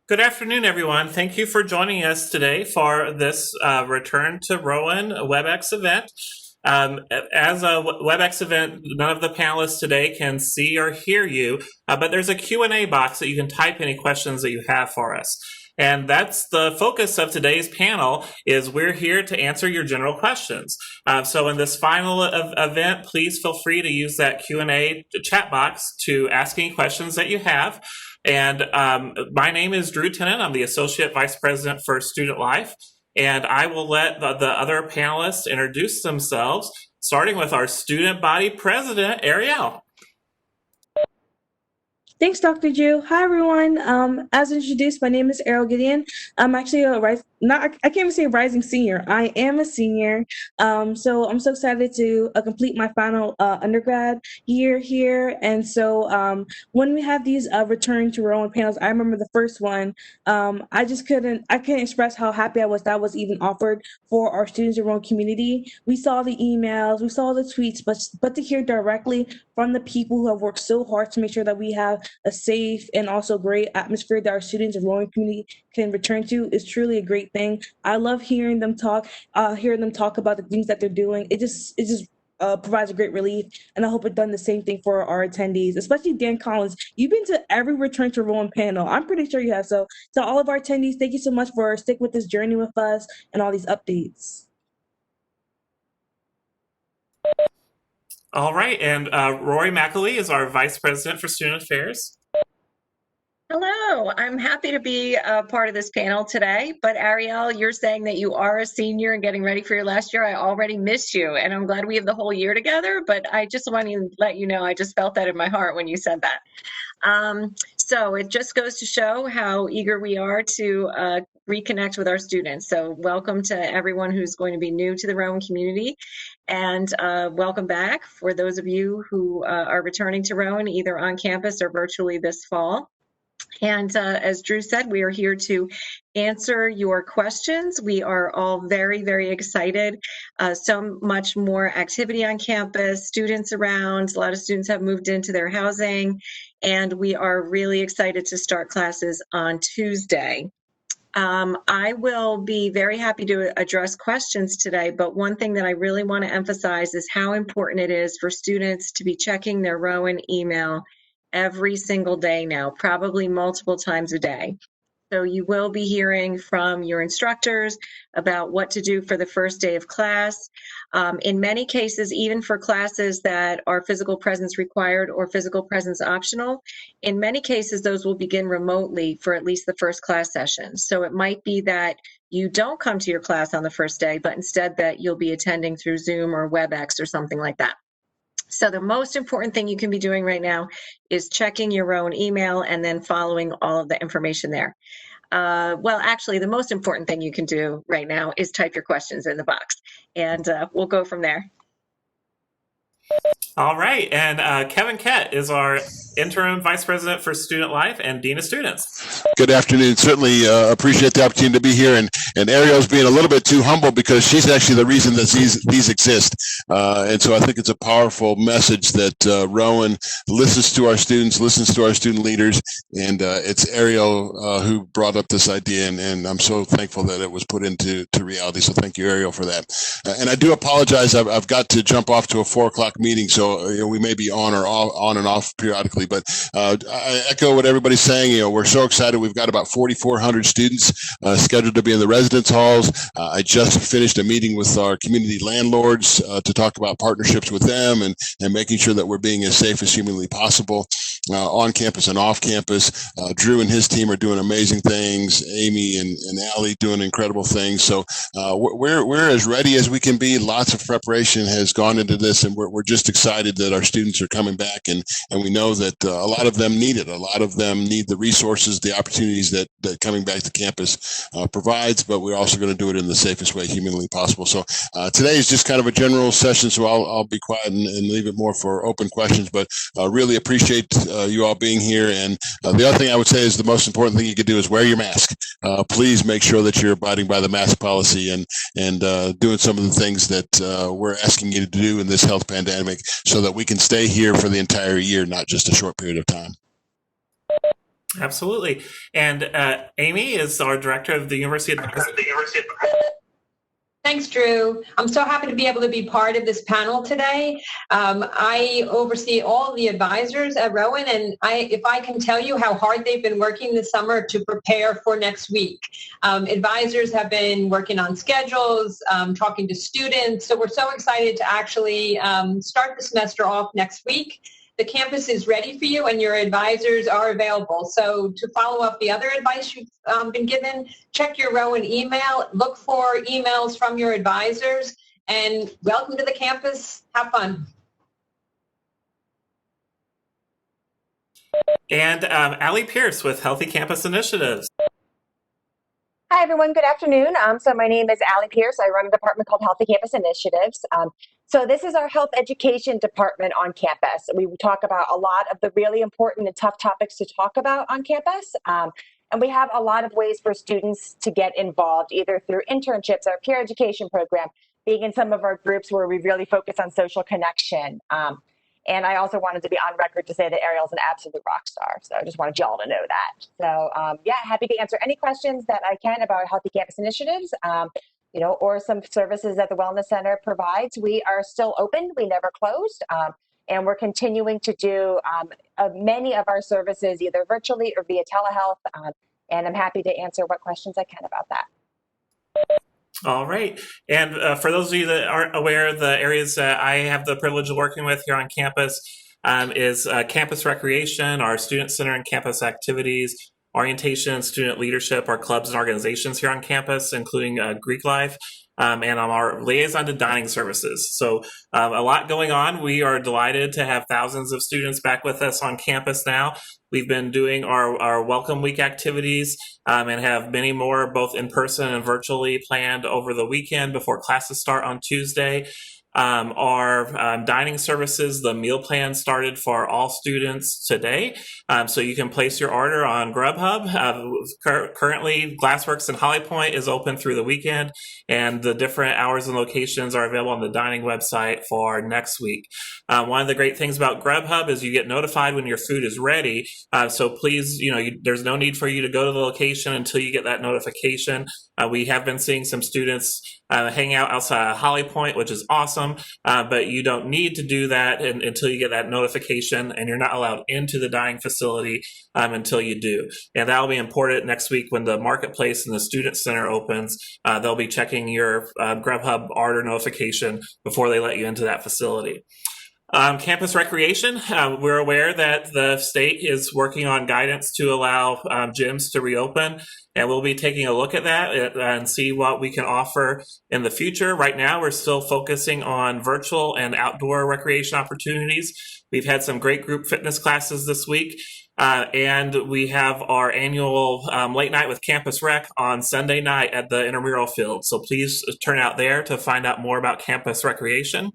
Good afternoon, everyone. Thank you for joining us today for this Return to Rowan WebEx event. As a WebEx event, none of the panelists today can see or hear you, but there's a Q&A box that you can type any questions that you have for us. And that's the focus of today's panel, is we're here to answer your general questions. So in this final event, please feel free to use that Q&A chat box to ask any questions that you have. And my name is Drew Tinnin. I'm the Associate Vice President for Student Life. And I will let the other panelists introduce themselves, starting with our Student Body President, Arielle. Thanks, Dr. Drew. Hi, everyone. As introduced, my name is Arielle Gedeon. I'm actually I can't even say a rising senior. I am a senior. So I'm so excited to complete my final undergrad year here. And so when we have these Return to Rowan panels, I remember the first one. I can't express how happy I was that was even offered for our students in Rowan community. We saw the emails, we saw the tweets, but to hear directly from the people who have worked so hard to make sure that we have a safe and also great atmosphere that our students in Rowan community can return to is truly a great thing. I love hearing them talk about the things that they're doing. It just provides a great relief, and I hope it's done the same thing for our attendees, especially Dan Collins. You've been to every Return to Rowan panel. I'm pretty sure you have. So to all of our attendees, thank you so much for sticking with this journey with us and all these updates. All right, and Rory McElwee is our Vice President for Student Affairs. Hello, I'm happy to be a part of this panel today, but Arielle, you're saying that you are a senior and getting ready for your last year. I already missed you, and I'm glad we have the whole year together, but I just want to let you know I just felt that in my heart when you said that. So it just goes to show how eager we are to reconnect with our students. So welcome to everyone who's going to be new to the Rowan community, and welcome back for those of you who are returning to Rowan either on campus or virtually this fall. And as Drew said, we are here to answer your questions. We are all very, very excited. So much more activity on campus, students around. A lot of students have moved into their housing, and we are really excited to start classes on Tuesday. I will be very happy to address questions today, but one thing that I really want to emphasize is how important it is for students to be checking their Rowan email every single day now, probably multiple times a day. So you will be hearing from your instructors about what to do for the first day of class. In many cases, even for classes that are physical presence required or physical presence optional, in many cases, those will begin remotely for at least the first class session. So it might be that you don't come to your class on the first day, but instead that you'll be attending through Zoom or WebEx or something like that. So the most important thing you can be doing right now is checking your own email and then following all of the information there. Well, actually, the most important thing you can do right now is type your questions in the box, and we'll go from there. All right, and Kevin Koett is our Interim Vice President for Student Life and Dean of Students. Good afternoon. Certainly appreciate the opportunity to be here, and Arielle's being a little bit too humble because she's actually the reason that these exist. And so I think it's a powerful message that Rowan listens to our students, listens to our student leaders, and it's Arielle who brought up this idea, and I'm so thankful that it was put into reality. So thank you, Arielle, for that. And I do apologize. I've got to jump off to a 4 o'clock meeting, so we may be on and off periodically. But I echo what everybody's saying. We're so excited. We've got about 4,400 students scheduled to be in the residence halls. I just finished a meeting with our community landlords to talk about partnerships with them and making sure that we're being as safe as humanly possible on campus and off campus. Drew and his team are doing amazing things. Amy and Allie doing incredible things. So we're as ready as we can be. Lots of preparation has gone into this, and we're just excited that our students are coming back, and we know that a lot of them need it. A lot of them need the resources, the opportunities that coming back to campus provides, but we're also going to do it in the safest way humanly possible. So today is just kind of a general session, so I'll be quiet and leave it more for open questions, but really appreciate you all being here. And the other thing I would say is the most important thing you could do is wear your mask. Please make sure that you're abiding by the mask policy and doing some of the things that we're asking you to do in this health pandemic so that we can stay here for the entire year, not just a short period of time. Absolutely. And Amy is our director of the University Advice. Thanks, Drew. I'm so happy to be able to be part of this panel today. I oversee all the advisors at Rowan, and if I can tell you how hard they've been working this summer to prepare for next week. Advisors have been working on schedules, talking to students, so we're so excited to actually start the semester off next week. The campus is ready for you and your advisors are available. So to follow up the other advice you've been given, check your Rowan email, look for emails from your advisors, and welcome to the campus. Have fun. And Allie Pearce with Healthy Campus Initiatives. Hi, everyone. Good afternoon. So my name is Allie Pearce. I run a department called Healthy Campus Initiatives. So this is our health education department on campus. We talk about a lot of the really important and tough topics to talk about on campus. And we have a lot of ways for students to get involved, either through internships, our peer education program, being in some of our groups where we really focus on social connection. And I also wanted to be on record to say that Arielle's an absolute rock star. So I just wanted y'all to know that. So yeah, happy to answer any questions that I can about Healthy Campus Initiatives, or some services that the Wellness Center provides. We are still open. We never closed. And we're continuing to do many of our services either virtually or via telehealth. And I'm happy to answer what questions I can about that. All right. And for those of you that aren't aware, the areas that I have the privilege of working with here on campus is campus recreation, our student center and campus activities, orientation, student leadership, our clubs and organizations here on campus, including Greek Life, and I'm our liaison to dining services. So a lot going on. We are delighted to have thousands of students back with us on campus now. We've been doing our Welcome Week activities and have many more, both in person and virtually, planned over the weekend before classes start on Tuesday. Our dining services, the meal plan started for all students today. So you can place your order on Grubhub. Currently, Glassworks in Holly Point is open through the weekend, and the different hours and locations are available on the dining website for next week. One of the great things about Grubhub is you get notified when your food is ready. So please, there's no need for you to go to the location until you get that notification. We have been seeing some students hang out outside of Holly Point, which is awesome, but you don't need to do that until you get that notification, and you're not allowed into the dining facility until you do. And that'll be important next week when the marketplace and the student center opens. They'll be checking your Grubhub order notification before they let you into that facility. Campus recreation, we're aware that the state is working on guidance to allow gyms to reopen, and we'll be taking a look at that and see what we can offer in the future. Right now, we're still focusing on virtual and outdoor recreation opportunities. We've had some great group fitness classes this week, and we have our annual late night with Campus Rec on Sunday night at the intramural field. So please turn out there to find out more about campus recreation.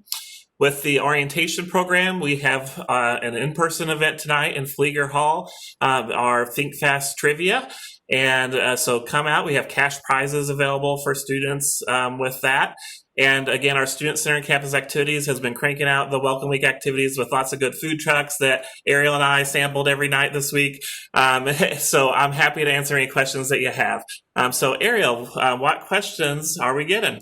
With the orientation program, we have an in-person event tonight in Flieger Hall, our Think Fast Trivia. And so come out. We have cash prizes available for students with that. And again, our Student Center and Campus Activities has been cranking out the Welcome Week activities with lots of good food trucks that Arielle and I sampled every night this week. So I'm happy to answer any questions that you have. So Arielle, what questions are we getting?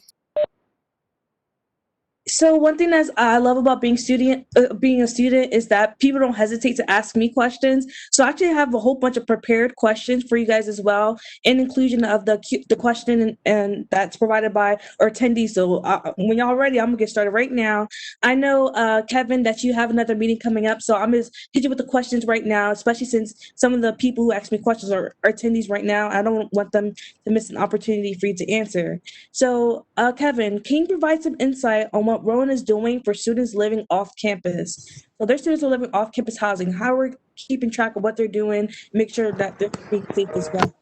So one thing that I love about being a student is that people don't hesitate to ask me questions. So I actually have a whole bunch of prepared questions for you guys as well, in inclusion of the question and that's provided by our attendees. So when y'all are ready, I'm gonna get started right now. I know, Kevin, that you have another meeting coming up, so I'm just hit you with the questions right now, especially since some of the people who ask me questions are attendees right now. I don't want them to miss an opportunity for you to answer. So Kevin, can you provide some insight on what Rowan is doing for students living off campus? So their students are living off campus housing. How are we keeping track of what they're doing, make sure that they're being safe as well?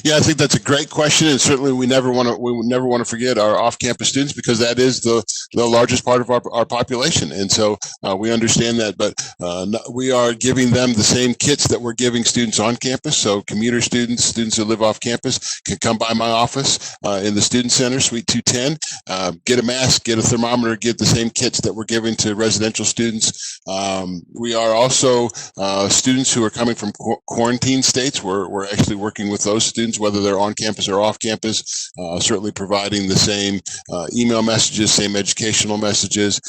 Yeah, I think that's a great question, and certainly we never want to forget our off-campus students, because that is the largest part of our population, and so we understand that. But we are giving them the same kits that we're giving students on campus. So commuter students who live off campus can come by my office in the Student Center, Suite 210, get a mask, get a thermometer, get the same kits that we're giving to residential students. We are also students who are coming from quarantine states. We're actually working with those students, whether they're on campus or off campus, certainly providing the same email messages, same educational messages.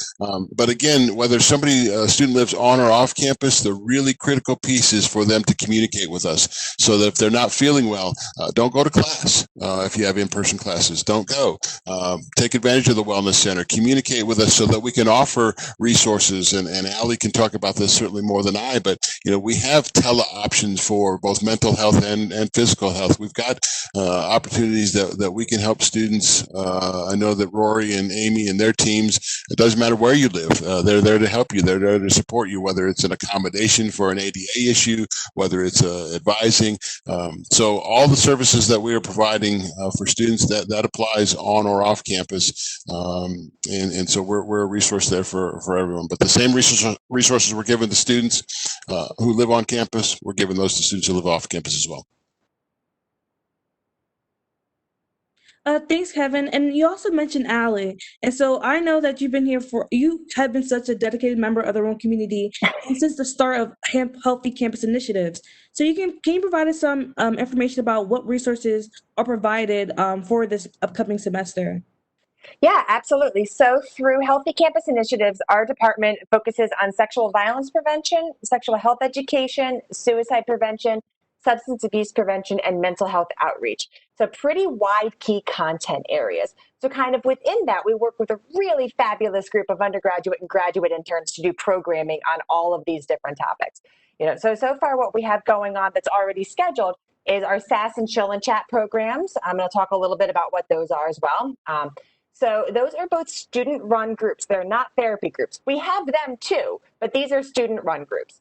But again, whether a student lives on or off campus, the really critical piece is for them to communicate with us, so that if they're not feeling well, don't go to class. If you have in-person classes, don't go. Take advantage of the Wellness Center. Communicate with us so that we can offer resources. And Allie can talk about this certainly more than I, but we have tele options for both mental health and physical health. We've got opportunities that we can help students. I know that Rory and Amy and their teams, it doesn't matter where you live, they're there to help you. They're there to support you, whether it's an accommodation for an ADA issue, whether it's advising. So all the services that we are providing for students, that applies on or off campus. And so we're a resource there for everyone. But the same resources we're giving to students who live on campus, we're giving those to students who live off campus as well. Thanks, Kevin. And you also mentioned Allie. And so I know that you have been such a dedicated member of the Rowan community and since the start of Healthy Campus Initiatives. So can you provide us some information about what resources are provided for this upcoming semester? Yeah, absolutely. So through Healthy Campus Initiatives, our department focuses on sexual violence prevention, sexual health education, suicide prevention, substance abuse prevention, and mental health outreach. So pretty wide key content areas. So kind of within that, we work with a really fabulous group of undergraduate and graduate interns to do programming on all of these different topics. So far what we have going on that's already scheduled is our SAS and Chill and Chat programs. I'm going to talk a little bit about what those are as well. So those are both student-run groups. They're not therapy groups. We have them too, but these are student-run groups.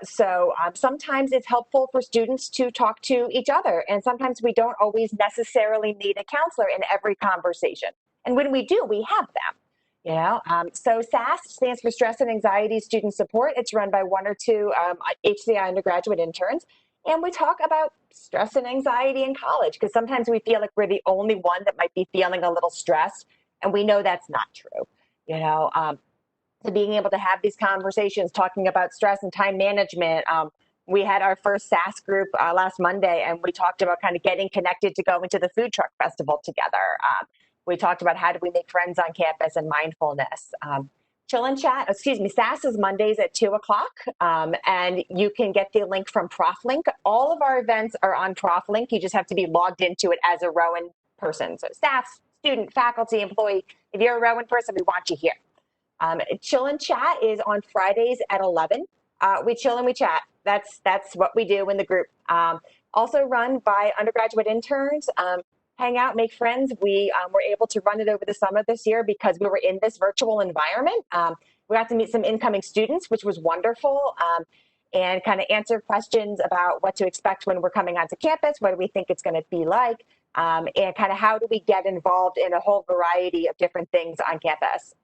So sometimes it's helpful for students to talk to each other, and sometimes we don't always necessarily need a counselor in every conversation. And when we do, we have them. So SAS stands for Stress and Anxiety Student Support. It's run by one or two HCI undergraduate interns. And we talk about stress and anxiety in college, because sometimes we feel like we're the only one that might be feeling a little stressed. And we know that's not true. So being able to have these conversations, talking about stress and time management. We had our first SAS group last Monday, and we talked about kind of getting connected to going to the food truck festival together. We talked about how do we make friends on campus and mindfulness. Chill and Chat, SAS is Mondays at 2:00, and you can get the link from ProfLink. All of our events are on ProfLink. You just have to be logged into it as a Rowan person. So staff, student, faculty, employee, if you're a Rowan person, we want you here. Chill and Chat is on Fridays at 11. We chill and we chat. That's what we do in the group. Also run by undergraduate interns. Hang out, make friends. We were able to run it over the summer this year because we were in this virtual environment. We got to meet some incoming students, which was wonderful, and kind of answer questions about what to expect when we're coming onto campus, what do we think it's going to be like, and kind of how do we get involved in a whole variety of different things on campus.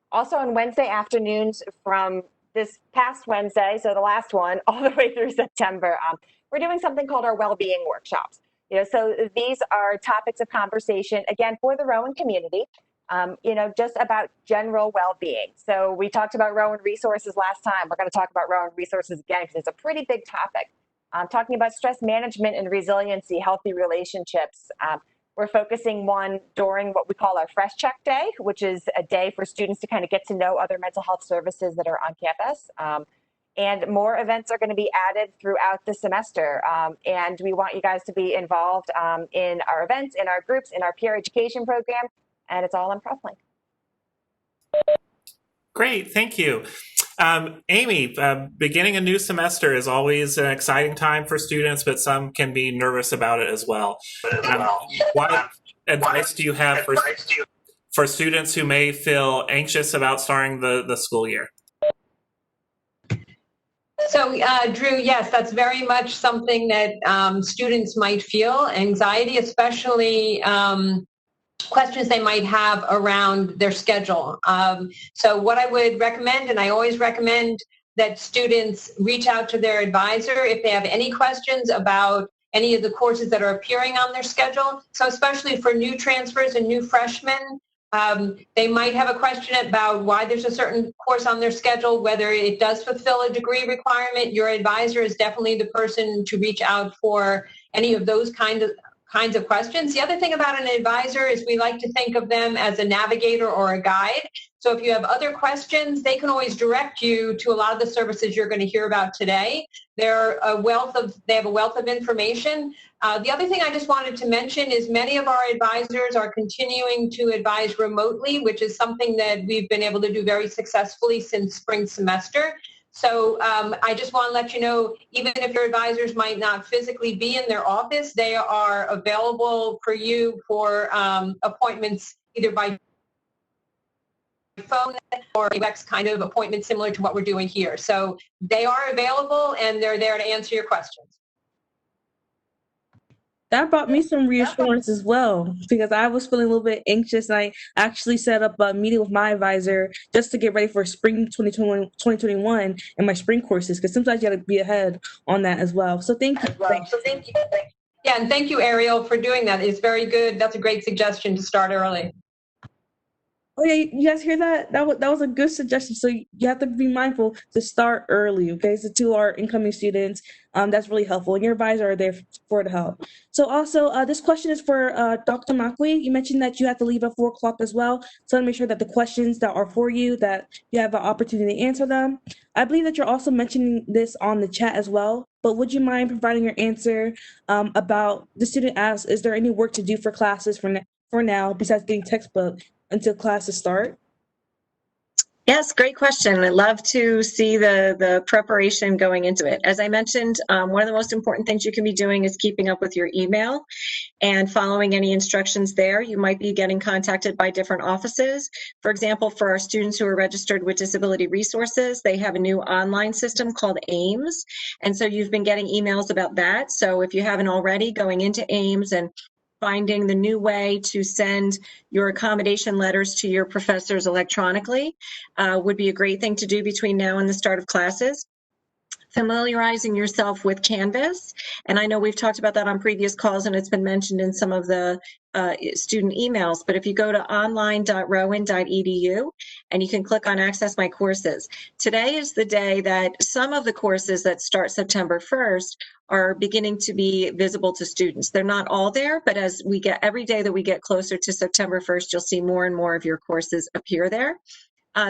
Also on Wednesday afternoons from this past Wednesday, so the last one, all the way through September, we're doing something called our well-being workshops. So these are topics of conversation, again, for the Rowan community, just about general well-being. So we talked about Rowan resources last time. We're going to talk about Rowan resources again because it's a pretty big topic. Talking about stress management and resiliency, healthy relationships. We're focusing one during what we call our Fresh Check Day, which is a day for students to kind of get to know other mental health services that are on campus. And more events are going to be added throughout the semester. And we want you guys to be involved in our events, in our groups, in our peer education program. And it's all on ProfLink. Great, thank you. Amy, beginning a new semester is always an exciting time for students, but some can be nervous about it as well. What advice do you have for students who may feel anxious about starting the school year? So, Drew, yes, that's very much something that students might feel, anxiety, especially questions they might have around their schedule. So what I would recommend, and I always recommend that students reach out to their advisor if they have any questions about any of the courses that are appearing on their schedule. So especially for new transfers and new freshmen, they might have a question about why there's a certain course on their schedule, whether it does fulfill a degree requirement. Your advisor is definitely the person to reach out for any of those kinds of questions. The other thing about an advisor is we like to think of them as a navigator or a guide. So if you have other questions, they can always direct you to a lot of the services you're going to hear about today. They have a wealth of information. The other thing I just wanted to mention is many of our advisors are continuing to advise remotely, which is something that we've been able to do very successfully since spring semester. So I just want to let you know, even if your advisors might not physically be in their office, they are available for you for appointments either by phone or UX kind of appointment similar to what we're doing here. So they are available and they're there to answer your questions. That brought me some reassurance as well, because I was feeling a little bit anxious. And I actually set up a meeting with my advisor just to get ready for spring 2021 and my spring courses, because sometimes you got to be ahead on that as well. So thank you. Yeah, and thank you, Arielle, for doing that. It's very good. That's a great suggestion to start early. Oh yeah, you guys hear that? That was a good suggestion. So you have to be mindful to start early, okay? So to our incoming students, that's really helpful. And your advisor are there for the help. So also, this question is for Dr. Mciley. You mentioned that you have to leave at 4 o'clock as well. So to make sure that the questions that are for you, that you have an opportunity to answer them. I believe that you're also mentioning this on the chat as well. But would you mind providing your answer about the student asks, is there any work to do for classes for now besides getting textbook until classes start? Yes, great question. I love to see the preparation going into it. As I mentioned, one of the most important things you can be doing is keeping up with your email and following any instructions there. You might be getting contacted by different offices. For example, for our students who are registered with Disability Resources, they have a new online system called AIMS. And so you've been getting emails about that. So if you haven't already, going into AIMS and finding the new way to send your accommodation letters to your professors electronically would be a great thing to do between now and the start of classes. Familiarizing yourself with Canvas, and I know we've talked about that on previous calls and it's been mentioned in some of the student emails, but if you go to online.rowan.edu and you can click on Access My Courses. Today is the day that some of the courses that start September 1st are beginning to be visible to students. They're not all there, but as we get, every day that we get closer to September 1st, you'll see more and more of your courses appear there.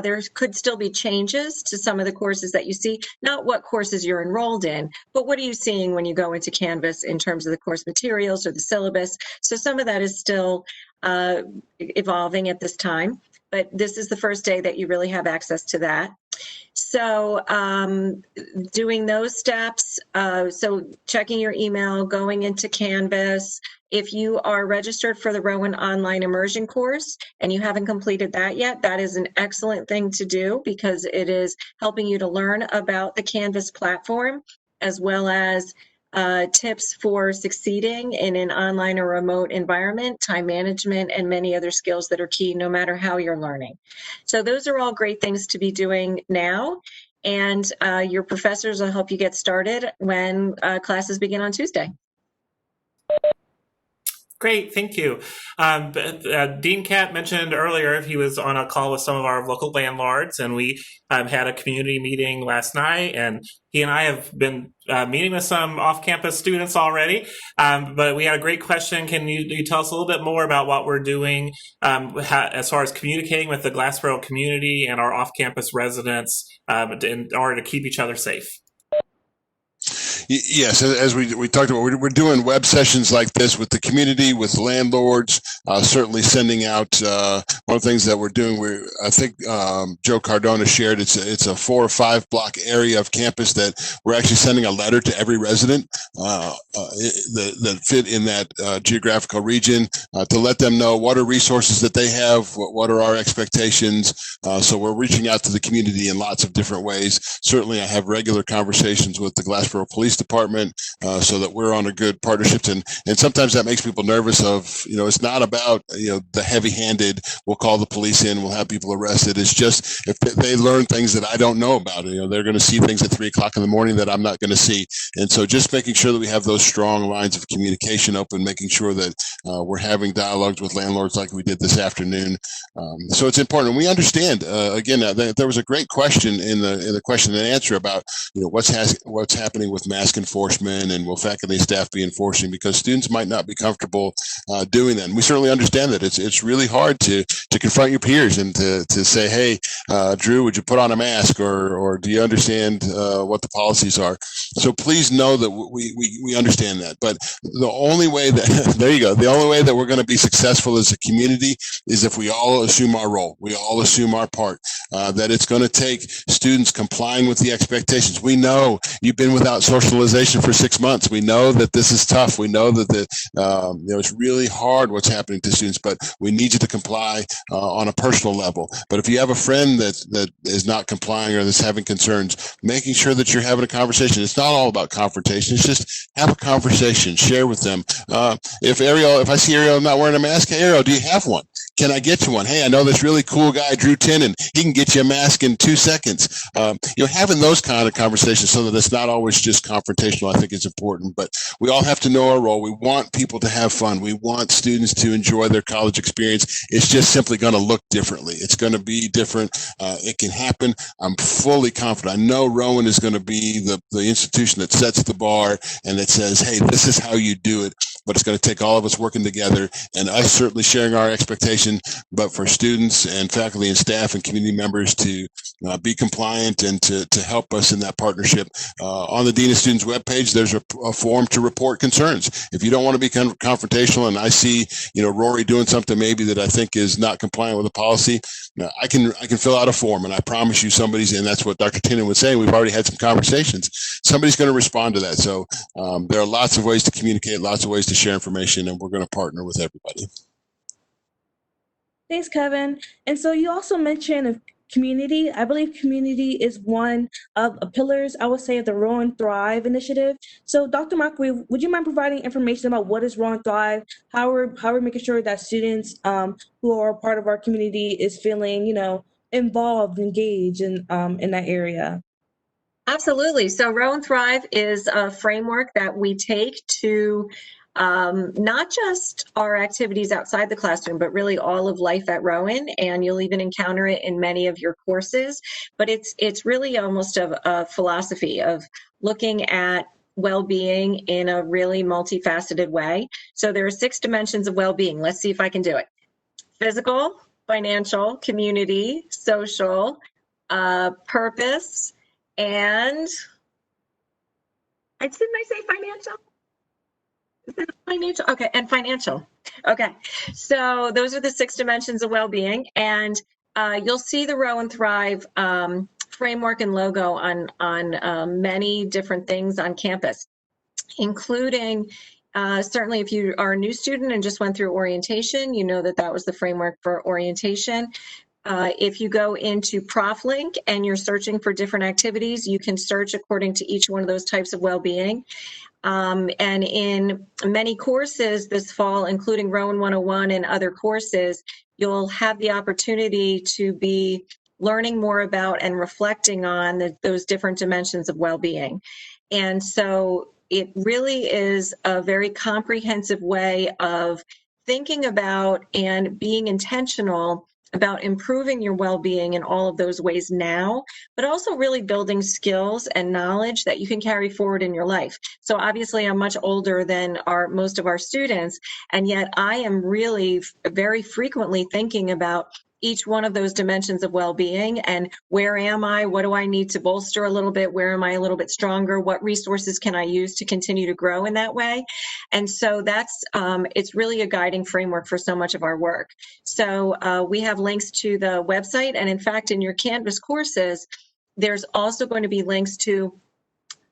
There could still be changes to some of the courses that you see, not what courses you're enrolled in, but what are you seeing when you go into Canvas in terms of the course materials or the syllabus. So some of that is still evolving at this time, but this is the first day that you really have access to that. So doing those steps, so checking your email, going into Canvas. If you are registered for the Rowan Online Immersion course and you haven't completed that yet, that is an excellent thing to do because it is helping you to learn about the Canvas platform as well as tips for succeeding in an online or remote environment, time management, and many other skills that are key no matter how you're learning. So those are all great things to be doing now. And your professors will help you get started when classes begin on Tuesday. Great, thank you. Dean Cat mentioned earlier he was on a call with some of our local landlords, and we had a community meeting last night, and he and I have been meeting with some off-campus students already, but we had a great question. Can you tell us a little bit more about what we're doing as far as communicating with the Glassboro community and our off-campus residents in order to keep each other safe? Yes, as we talked about, we're doing web sessions like this with the community, with landlords, certainly sending out, one of the things that we're doing, I think Joe Cardona shared, it's a 4 or 5 block area of campus that we're actually sending a letter to every resident that fit in that geographical region to let them know what are resources that they have, what are our expectations. So we're reaching out to the community in lots of different ways. Certainly I have regular conversations with the Glassboro Police Department so that we're on a good partnership, and sometimes that makes people nervous of, it's not about, the heavy-handed, we'll call the police in, we'll have people arrested. It's just if they learn things that I don't know about, they're going to see things at 3 o'clock in the morning that I'm not going to see. And so just making sure that we have those strong lines of communication open, making sure that we're having dialogues with landlords like we did this afternoon. So it's important. We understand, again, there was a great question in the question and answer about, what's happening with mask enforcement and will faculty and staff be enforcing, because students might not be comfortable doing that. And we certainly understand that it's really hard to confront your peers and to say, hey, Drew, would you put on a mask, or do you understand what the policies are? So please know that we understand that. But the only way that there you go, the only way that we're going to be successful as a community is if we all assume our role, we all assume our part. That it's going to take students complying with the expectations. We know you've been without socialization for 6 months. We know that this is tough. We know that it's really hard what's happening to students, but we need you to comply on a personal level. But if you have a friend that is not complying or that's having concerns, making sure that you're having a conversation. It's not all about confrontation. It's just have a conversation, share with them. If I see Arielle not wearing a mask, hey, Arielle, do you have one? Can I get you one? Hey, I know this really cool guy, Drew Tinnin. He can get you a mask in 2 seconds. Having those kind of conversations so that it's not always just confrontational, I think is important. But we all have to know our role. We want people to have fun. We want students to enjoy their college experience. It's just simply going to look differently. It's going to be different. It can happen. I'm fully confident. I know Rowan is going to be the institution that sets the bar and that says, hey, this is how you do it. But it's going to take all of us working together and us certainly sharing our expectation, but for students and faculty and staff and community members to be compliant and to help us in that partnership. On the Dean of Students webpage, there's a form to report concerns. If you don't want to be confrontational and I see, Rory doing something maybe that I think is not compliant with the policy, I can fill out a form, and I promise you and that's what Dr. Tinnin was saying, we've already had some conversations. Somebody's going to respond to that. So there are lots of ways to communicate, lots of ways to share information, and we're going to partner with everybody. Thanks, Kevin. And so you also mentioned community. I believe community is one of the pillars, I would say, of the Rowan Thrive initiative. So Dr. McElwee, would you mind providing information about what is Rowan Thrive, how we're making sure that students who are part of our community is feeling, involved, engaged in that area? Absolutely. So Rowan Thrive is a framework that we take to not just our activities outside the classroom, but really all of life at Rowan, and you'll even encounter it in many of your courses. But it's really almost a philosophy of looking at well-being in a really multifaceted way. So there are 6 dimensions of well-being. Let's see if I can do it. Physical, financial, community, social, purpose, and didn't I say financial? Is that financial? Okay, and financial. Okay, so those are the 6 dimensions of well-being, and you'll see the Rowan Thrive framework and logo on many different things on campus, including certainly if you are a new student and just went through orientation, you know that was the framework for orientation. If you go into ProfLink and you're searching for different activities, you can search according to each one of those types of well-being. And in many courses this fall, including Rowan 101 and other courses, you'll have the opportunity to be learning more about and reflecting on those different dimensions of well-being. And so it really is a very comprehensive way of thinking about and being intentional about improving your well-being in all of those ways now, but also really building skills and knowledge that you can carry forward in your life. So obviously I'm much older than most of our students, and yet I am really very frequently thinking about each one of those dimensions of well-being and where am I, what do I need to bolster a little bit, where am I a little bit stronger, what resources can I use to continue to grow in that way. And so that's, it's really a guiding framework for so much of our work. So we have links to the website, and in fact, in your Canvas courses, there's also going to be links to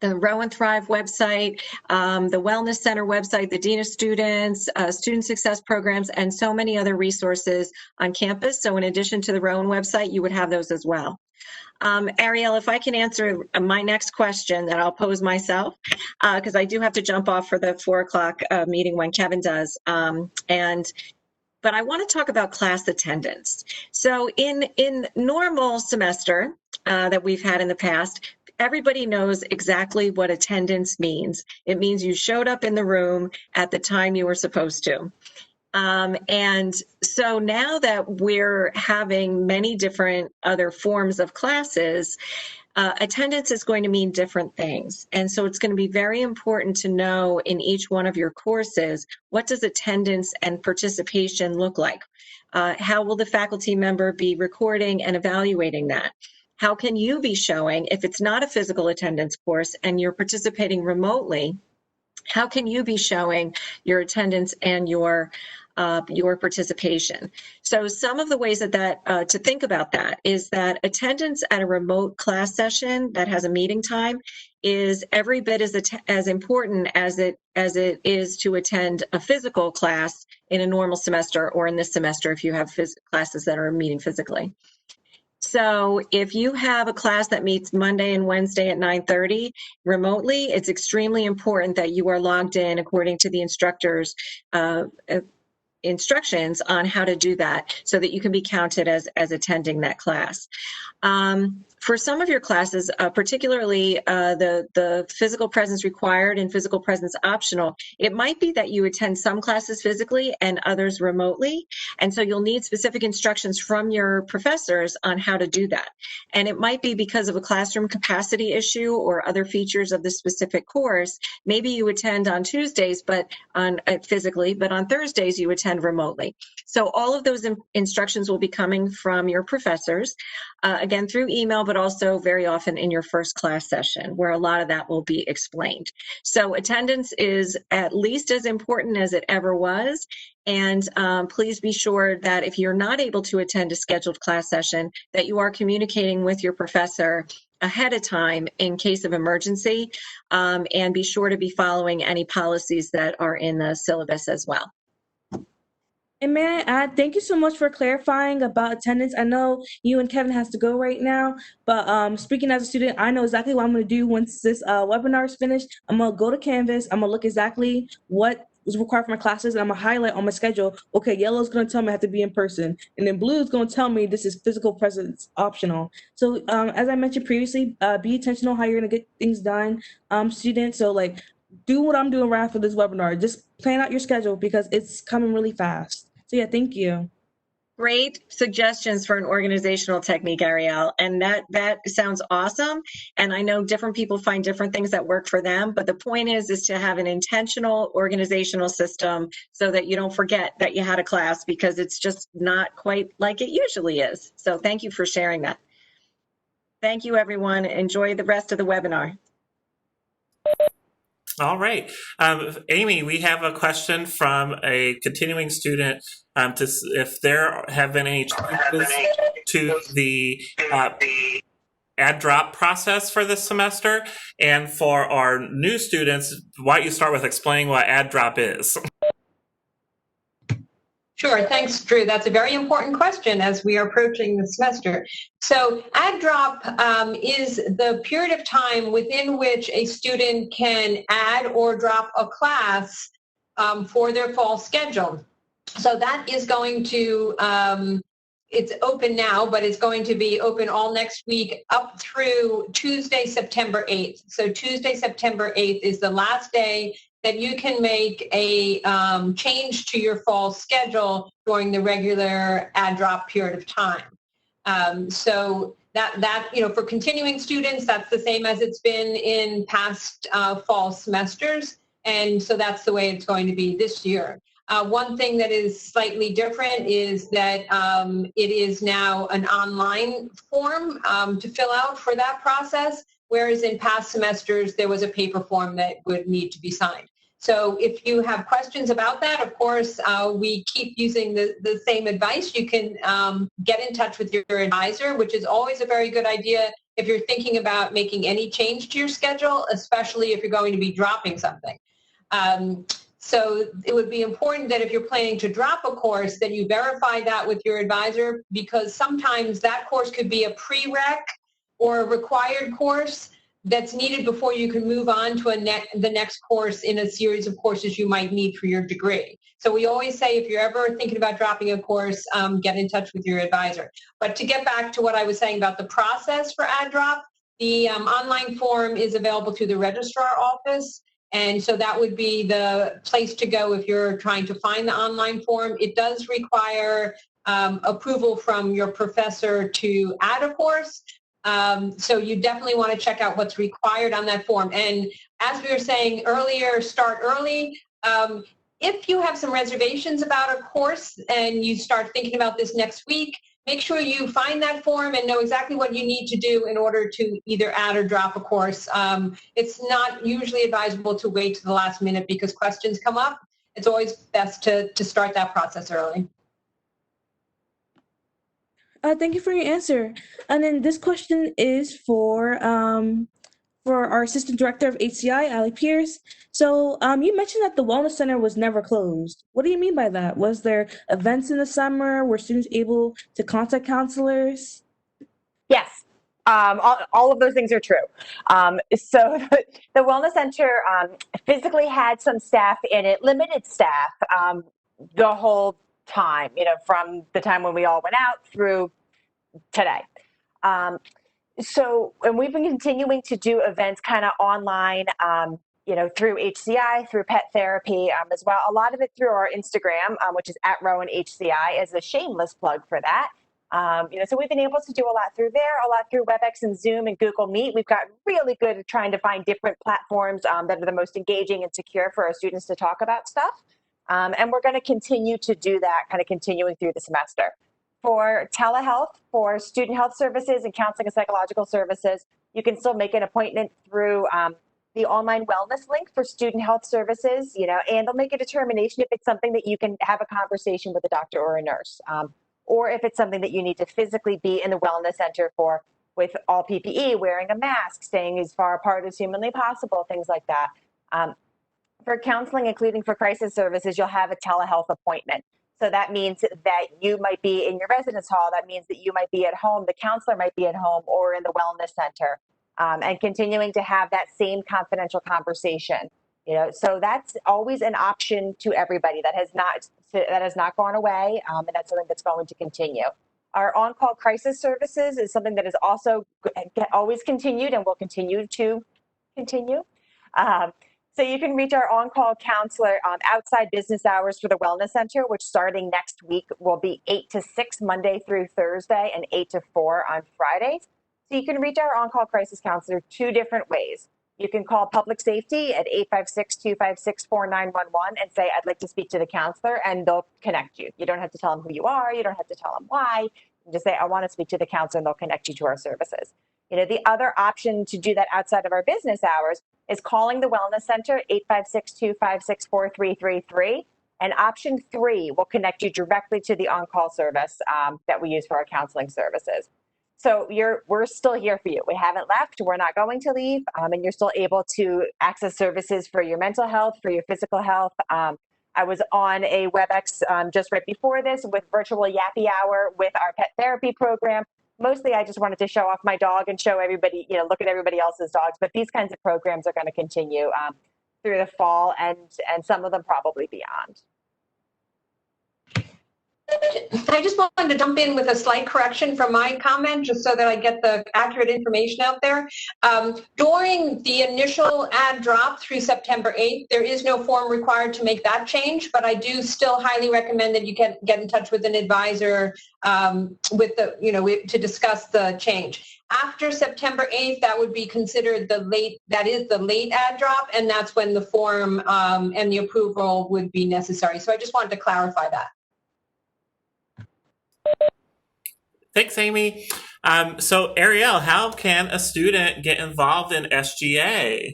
the Rowan Thrive website, the Wellness Center website, the Dean of Students, Student Success Programs, and so many other resources on campus. So in addition to the Rowan website, you would have those as well. Arielle, if I can answer my next question that I'll pose myself, because I do have to jump off for the 4 o'clock meeting when Kevin does. But I want to talk about class attendance. So in normal semester that we've had in the past, everybody knows exactly what attendance means. It means you showed up in the room at the time you were supposed to. And so now that we're having many different other forms of classes, attendance is going to mean different things. And so it's going to be very important to know in each one of your courses, what does attendance and participation look like? How will the faculty member be recording and evaluating that? How can you be showing, if it's not a physical attendance course and you're participating remotely, how can you be showing your attendance and your participation? So some of the ways that to think about that is that attendance at a remote class session that has a meeting time is every bit as important as it is to attend a physical class in a normal semester, or in this semester if you have classes that are meeting physically. So if you have a class that meets Monday and Wednesday at 9:30 remotely, it's extremely important that you are logged in according to the instructor's instructions on how to do that so that you can be counted as attending that class. For some of your classes, particularly the physical presence required and physical presence optional, it might be that you attend some classes physically and others remotely. And so you'll need specific instructions from your professors on how to do that. And it might be because of a classroom capacity issue or other features of the specific course. Maybe you attend on Tuesdays, but physically, but on Thursdays you attend remotely. So all of those instructions will be coming from your professors, again, through email, but also very often in your first class session, where a lot of that will be explained. So attendance is at least as important as it ever was. And please be sure that if you're not able to attend a scheduled class session, that you are communicating with your professor ahead of time in case of emergency, and be sure to be following any policies that are in the syllabus as well. And may I add, thank you so much for clarifying about attendance. I know you and Kevin has to go right now, but speaking as a student, I know exactly what I'm going to do once this webinar is finished. I'm going to go to Canvas. I'm going to look exactly what is required for my classes, and I'm going to highlight on my schedule, okay, yellow is going to tell me I have to be in person, and then blue is going to tell me this is physical presence optional. So as I mentioned previously, be intentional how you're going to get things done, students. So like, do what I'm doing right after this webinar. Just plan out your schedule because it's coming really fast. So yeah, thank you. Great suggestions for an organizational technique, Arielle. And that sounds awesome. And I know different people find different things that work for them. But the point is to have an intentional organizational system so that you don't forget that you had a class, because it's just not quite like it usually is. So thank you for sharing that. Thank you, everyone. Enjoy the rest of the webinar. All right. Amy, we have a question from a continuing student if there have been any changes to the add drop process for this semester. And for our new students, why don't you start with explaining what add drop is? Sure, thanks, Drew. That's a very important question as we are approaching the semester. So add drop is the period of time within which a student can add or drop a class for their fall schedule. So that is going to, it's open now, but it's going to be open all next week up through Tuesday, September 8th. So Tuesday, September 8th is the last day that you can make a change to your fall schedule during the regular add drop period of time. So that for continuing students, that's the same as it's been in past fall semesters. And so that's the way it's going to be this year. One thing that is slightly different is that it is now an online form to fill out for that process, whereas in past semesters there was a paper form that would need to be signed. So if you have questions about that, of course, we keep using the same advice. You can get in touch with your advisor, which is always a very good idea if you're thinking about making any change to your schedule, especially if you're going to be dropping something. So it would be important that if you're planning to drop a course, that you verify that with your advisor, because sometimes that course could be a prereq or a required course that's needed before you can move on to the next course in a series of courses you might need for your degree. So we always say if you're ever thinking about dropping a course, get in touch with your advisor. But to get back to what I was saying about the process for ad drop, the online form is available through the registrar office. And so that would be the place to go if you're trying to find the online form. It does require approval from your professor to add a course. So you definitely want to check out what's required on that form. And as we were saying earlier, start early. If you have some reservations about a course and you start thinking about this next week, make sure you find that form and know exactly what you need to do in order to either add or drop a course. It's not usually advisable to wait to the last minute because questions come up. It's always best to start that process early. Thank you for your answer. And then this question is for our Assistant Director of HCI, Allie Pearce. So you mentioned that the Wellness Center was never closed. What do you mean by that? Was there events in the summer? Were students able to contact counselors? Yes. All of those things are true. So the Wellness Center physically had some staff in it, limited staff, the whole time, from the time when we all went out through today. And we've been continuing to do events kind of online, through HCI, through pet therapy as well. A lot of it through our Instagram, which is @RowanHCI, as a shameless plug for that. So we've been able to do a lot through there, a lot through WebEx and Zoom and Google Meet. We've gotten really good at trying to find different platforms that are the most engaging and secure for our students to talk about stuff. And we're going to continue to do that, kind of continuing through the semester. For telehealth, for student health services and counseling and psychological services, you can still make an appointment through the online wellness link for student health services, and they'll make a determination if it's something that you can have a conversation with a doctor or a nurse, or if it's something that you need to physically be in the wellness center for, with all PPE, wearing a mask, staying as far apart as humanly possible, things like that. For counseling, including for crisis services, you'll have a telehealth appointment. So that means that you might be in your residence hall. That means that you might be at home. The counselor might be at home or in the wellness center, and continuing to have that same confidential conversation. So that's always an option to everybody. That has not gone away, and that's something that's going to continue. Our on-call crisis services is something that is also always continued and will continue to continue. So you can reach our on-call counselor outside business hours for the Wellness Center, which starting next week will be 8 to 6 Monday through Thursday and 8 to 4 on Fridays. So you can reach our on-call crisis counselor 2 different ways. You can call public safety at 856-256-4911 and say, I'd like to speak to the counselor, and they'll connect you. You don't have to tell them who you are. You don't have to tell them why. You just say, I want to speak to the counselor, and they'll connect you to our services. The other option to do that outside of our business hours is calling the Wellness Center, 856-256-4333. And option 3 will connect you directly to the on-call service that we use for our counseling services. So we're still here for you. We haven't left. We're not going to leave. And you're still able to access services for your mental health, for your physical health. I was on a WebEx just right before this with virtual Yappy Hour with our pet therapy program. Mostly, I just wanted to show off my dog and show everybody, look at everybody else's dogs. But these kinds of programs are going to continue through the fall and some of them probably beyond. I just wanted to jump in with a slight correction from my comment, just so that I get the accurate information out there. During the initial ad drop through September 8th, there is no form required to make that change, but I do still highly recommend that you get in touch with an advisor to discuss the change. After September 8th, that would be considered the late ad drop, and that's when the form and the approval would be necessary. So I just wanted to clarify that. Thanks, Amy. So, Arielle, how can a student get involved in SGA?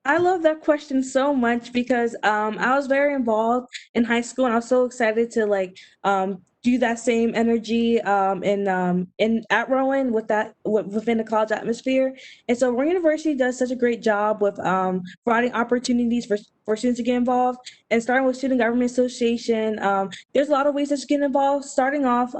I love that question so much because I was very involved in high school, and I was so excited to do that same energy at Rowan within the college atmosphere. And so Rowan University does such a great job with providing opportunities for students to get involved. And starting with Student Government Association, there's a lot of ways to get involved. Starting off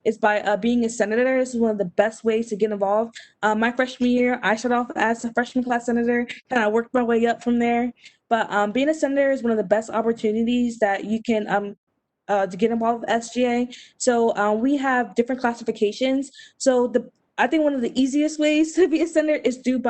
is by being a senator. This is one of the best ways to get involved. My freshman year, I started off as a freshman class senator, kind of worked my way up from there. But being a senator is one of the best opportunities that you can to get involved with SGA. So we have different classifications. So I think one of the easiest ways to be a senator is through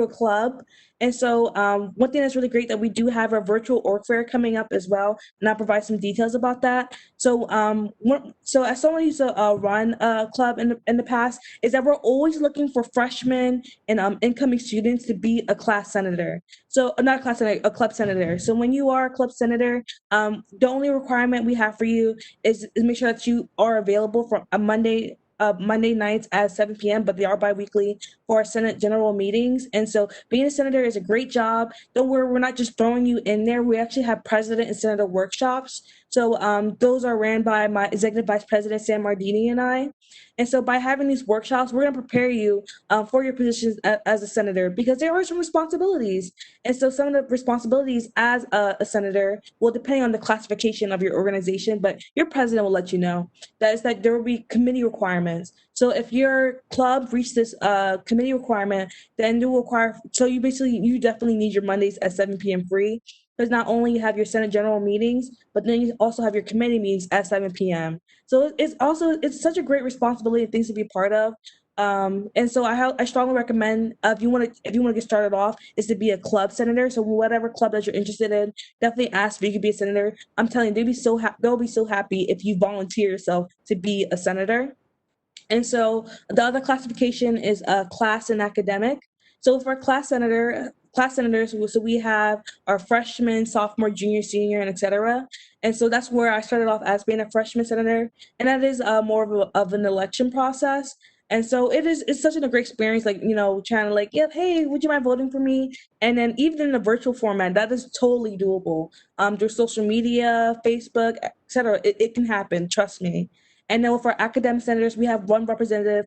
a club. And so one thing that's really great that we do have a virtual org fair coming up as well, and I'll provide some details about that. So as someone who used to run a club in the past, is that we're always looking for freshmen and incoming students to be a class senator. So not a class senator, a club senator. So when you are a club senator, the only requirement we have for you is make sure that you are available for a Monday nights at 7 p.m., but they are bi-weekly for our Senate general meetings. And so being a senator is a great job. Don't worry, we're not just throwing you in there. We actually have president and senator workshops. So those are ran by my Executive Vice President, Sam Mardini, and I. And so by having these workshops, we're going to prepare you for your positions as a senator, because there are some responsibilities. And so some of the responsibilities as a senator will depend on the classification of your organization, but your president will let you know. That is that there will be committee requirements. So if your club reached this committee requirement, then it will require, so you definitely need your Mondays at 7 p.m. free. Because not only you have your Senate general meetings, but then you also have your committee meetings at 7 p.m. So it's such a great responsibility and things to be part of. And so I strongly recommend if you want to get started off is to be a club senator. So whatever club that you're interested in, definitely ask if you could be a senator. I'm telling you, they'll be so happy if you volunteer yourself to be a senator. And so the other classification is class and academic. So for class senators, so we have our freshman, sophomore, junior, senior, and et cetera. And so that's where I started off as being a freshman senator. And that is more of an election process. And so it's such a great experience, trying to hey, would you mind voting for me? And then even in the virtual format, that is totally doable. Through social media, Facebook, et cetera, it can happen, trust me. And then with our academic senators, we have one representative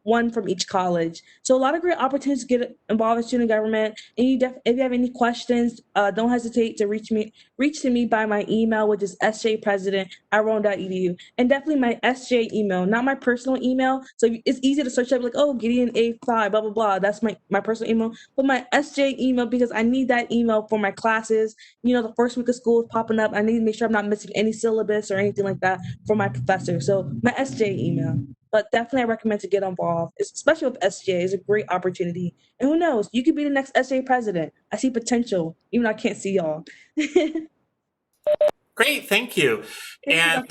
one from each college. So a lot of great opportunities to get involved in student government. And if you have any questions, don't hesitate to reach to me by my email, which is sjpresident@rowan.edu. And definitely my SJ email, not my personal email. So it's easy to search up Gedeon A5, blah, blah, blah. That's my personal email. But my SJ email, because I need that email for my classes. The first week of school is popping up. I need to make sure I'm not missing any syllabus or anything like that for my professor. So my SJ email. But definitely I recommend to get involved, especially with SJ. It's a great opportunity. And who knows, you could be the next SJ president. I see potential, even though I can't see y'all. Great, thank you. And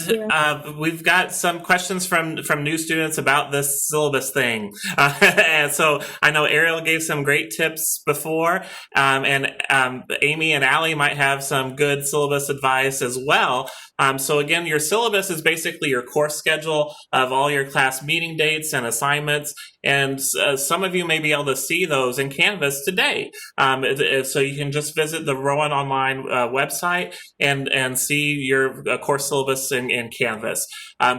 we've got some questions from new students about this syllabus thing. And so I know Arielle gave some great tips before, and Amy and Allie might have some good syllabus advice as well. So again, your syllabus is basically your course schedule of all your class meeting dates and assignments. And some of you may be able to see those in Canvas today. So you can just visit the Rowan Online website and see your course syllabus in Canvas.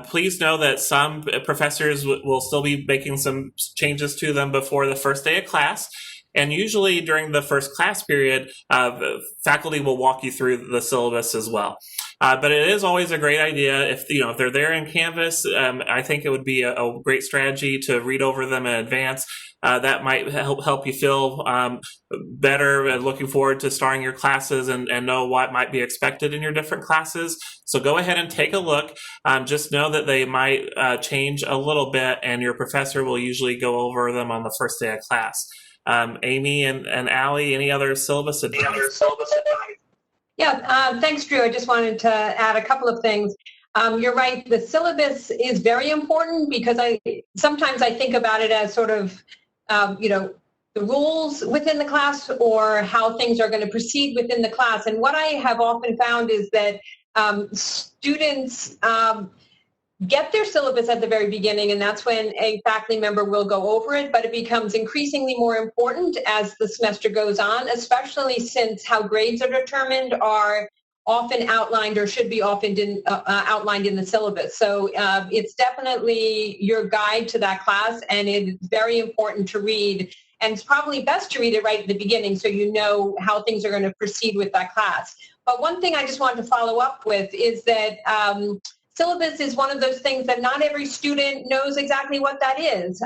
Please know that some professors will still be making some changes to them before the first day of class. And usually during the first class period, faculty will walk you through the syllabus as well. But it is always a great idea if they're there in Canvas. I think it would be a great strategy to read over them in advance. that might help you feel better and looking forward to starting your classes and know what might be expected in your different classes. So go ahead and take a look. Just know that they might change a little bit, and your professor will usually go over them on the first day of class. Amy and Allie, any other syllabus advice? Yeah, thanks, Drew. I just wanted to add a couple of things. You're right. The syllabus is very important because sometimes I think about it as sort of, the rules within the class or how things are going to proceed within the class. And what I have often found is that students get their syllabus at the very beginning, and that's when a faculty member will go over it, but it becomes increasingly more important as the semester goes on, especially since how grades are determined are often outlined or should be often outlined in the syllabus. So it's definitely your guide to that class, and it's very important to read. And it's probably best to read it right at the beginning so you know how things are going to proceed with that class. But one thing I just wanted to follow up with is that syllabus is one of those things that not every student knows exactly what that is.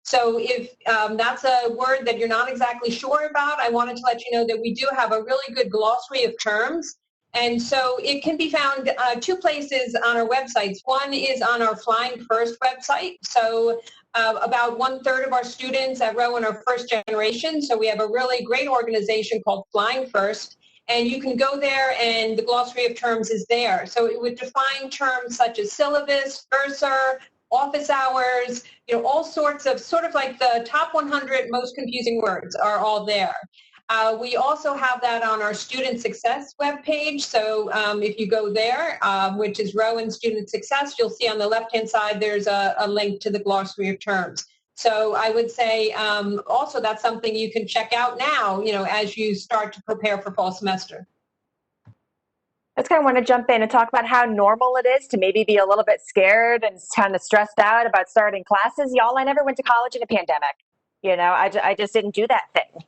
So if that's a word that you're not exactly sure about, I wanted to let you know that we do have a really good glossary of terms. And so it can be found two places on our websites. One is on our Flying First website. So about 1/3 of our students at Rowan are first generation. So we have a really great organization called Flying First. And you can go there and the glossary of terms is there. So it would define terms such as syllabus, cursor, office hours, all sorts of, sort of like the top 100 most confusing words are all there. We also have that on our Student Success webpage. So if you go there, which is Rowan Student Success, you'll see on the left-hand side there's a link to the glossary of terms. So I would say also that's something you can check out now, as you start to prepare for fall semester. I just kind of want to jump in and talk about how normal it is to maybe be a little bit scared and kind of stressed out about starting classes. Y'all, I never went to college in a pandemic. I just didn't do that thing,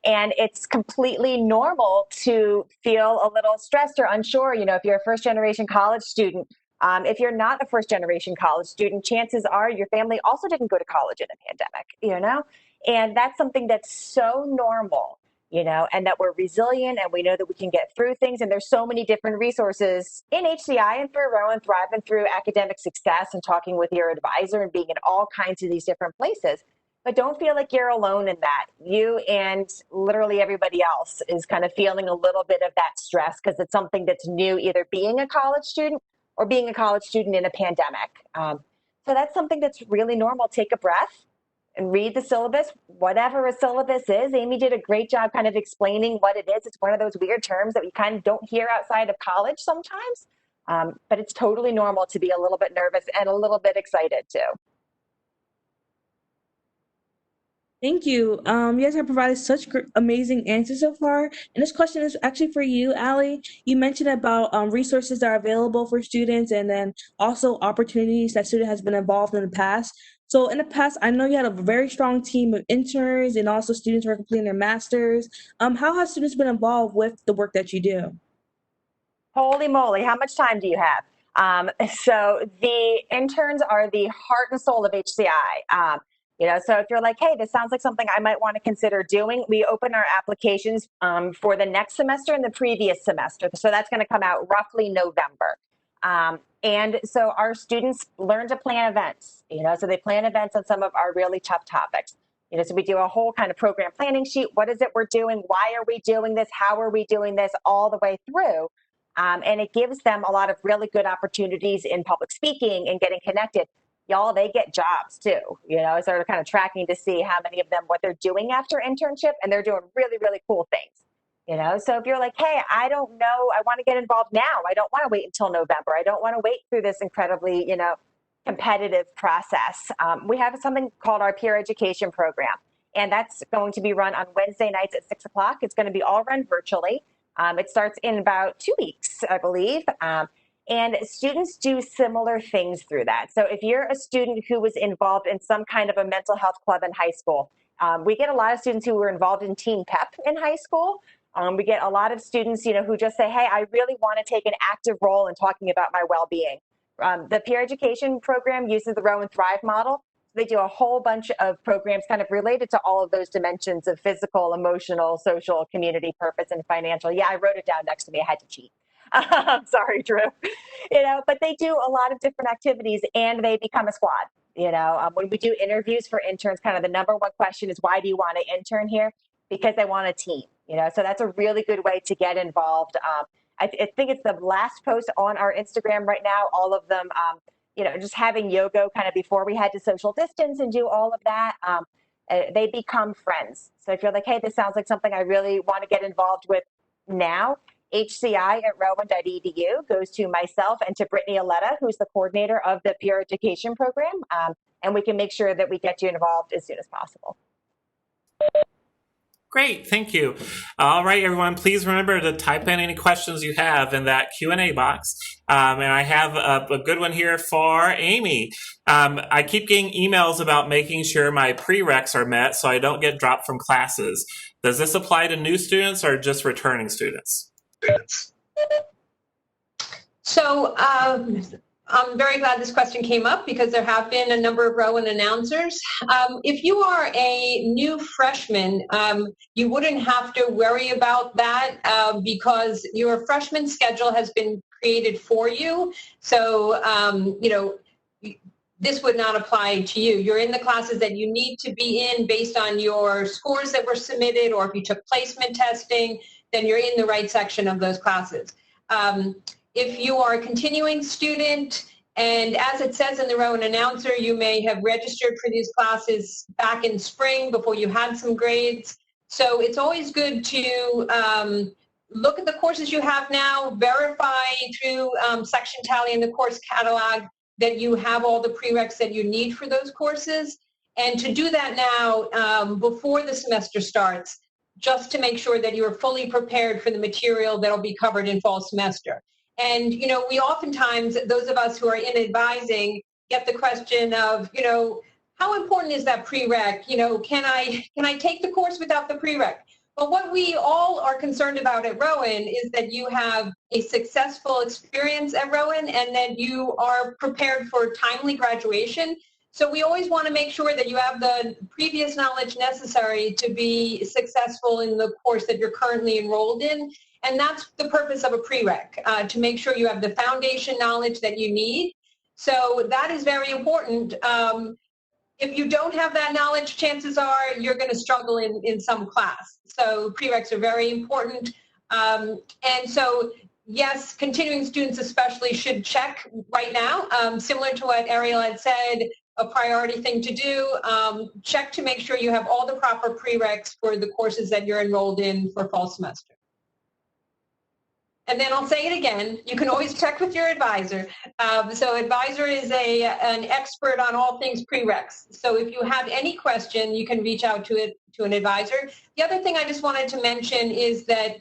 and it's completely normal to feel a little stressed or unsure, if you're a first generation college student. If you're not a first generation college student, chances are your family also didn't go to college in a pandemic, and that's something that's so normal, and that we're resilient and we know that we can get through things. And there's so many different resources in HCI and for Rowan, thriving through academic success and talking with your advisor and being in all kinds of these different places. But don't feel like you're alone in that. You and literally everybody else is kind of feeling a little bit of that stress because it's something that's new, either being a college student or being a college student in a pandemic. So that's something that's really normal. Take a breath and read the syllabus, whatever a syllabus is. Amy did a great job kind of explaining what it is. It's one of those weird terms that we kind of don't hear outside of college sometimes, but it's totally normal to be a little bit nervous and a little bit excited too. Thank you. You guys have provided such amazing answers so far. And this question is actually for you, Allie. You mentioned about resources that are available for students and then also opportunities that student has been involved in the past. So in the past, I know you had a very strong team of interns and also students who are completing their masters. How have students been involved with the work that you do? Holy moly, how much time do you have? So the interns are the heart and soul of HCI. So if you're like, hey, this sounds like something I might want to consider doing, we open our applications for the next semester and the previous semester. So that's going to come out roughly November. And so our students learn to plan events, so they plan events on some of our really tough topics. So we do a whole kind of program planning sheet. What is it we're doing? Why are we doing this? How are we doing this? All the way through. And it gives them a lot of really good opportunities in public speaking and getting connected. Y'all, they get jobs too, so they're kind of tracking to see how many of them, what they're doing after internship, and they're doing really, really cool things, So if you're like, hey, I don't know, I want to get involved now. I don't want to wait until November. I don't want to wait through this incredibly, competitive process. We have something called our peer education program, and that's going to be run on Wednesday nights at 6 o'clock. It's going to be all run virtually. It starts in about 2 weeks, I believe. And students do similar things through that. So if you're a student who was involved in some kind of a mental health club in high school, we get a lot of students who were involved in Teen Pep in high school. We get a lot of students, who just say, hey, I really want to take an active role in talking about my well-being. The peer education program uses the Rowan Thrive model. They do a whole bunch of programs kind of related to all of those dimensions of physical, emotional, social, community, purpose, and financial. Yeah, I wrote it down next to me. I had to cheat. Sorry, Drew. But they do a lot of different activities and they become a squad. When we do interviews for interns, kind of the number one question is, why do you want to intern here? Because they want a team, so that's a really good way to get involved. I think it's the last post on our Instagram right now, all of them, just having yoga kind of before we had to social distance and do all of that. They become friends. So if you're like, hey, this sounds like something I really want to get involved with now, HCI at rowan.edu goes to myself and to Brittany Aletta, who's the coordinator of the peer education program. And we can make sure that we get you involved as soon as possible. Great, thank you. All right, everyone, please remember to type in any questions you have in that Q&A box. And I have a good one here for Amy. I keep getting emails about making sure my prereqs are met so I don't get dropped from classes. Does this apply to new students or just returning students? So I'm very glad this question came up because there have been a number of Rowan announcers. If you are a new freshman, you wouldn't have to worry about that because your freshman schedule has been created for you. So, this would not apply to you. You're in the classes that you need to be in based on your scores that were submitted, or if you took placement testing, then you're in the right section of those classes. If you are a continuing student, and as it says in the Rowan announcer, you may have registered for these classes back in spring before you had some grades. So it's always good to look at the courses you have now, verify through section tally in the course catalog that you have all the prereqs that you need for those courses. And to do that now before the semester starts, just to make sure that you're fully prepared for the material that'll be covered in fall semester. And, we oftentimes, those of us who are in advising, get the question of, how important is that prereq? Can I take the course without the prereq? But what we all are concerned about at Rowan is that you have a successful experience at Rowan and that you are prepared for timely graduation. So we always want to make sure that you have the previous knowledge necessary to be successful in the course that you're currently enrolled in. And that's the purpose of a prereq, to make sure you have the foundation knowledge that you need. So that is very important. If you don't have that knowledge, chances are you're going to struggle in some class. So prereqs are very important. And so, yes, continuing students especially should check right now, similar to what Arielle had said, a priority thing to do, check to make sure you have all the proper prereqs for the courses that you're enrolled in for fall semester. And then I'll say it again, you can always check with your advisor. So advisor is an expert on all things prereqs. So if you have any question, you can reach out to an advisor. The other thing I just wanted to mention is that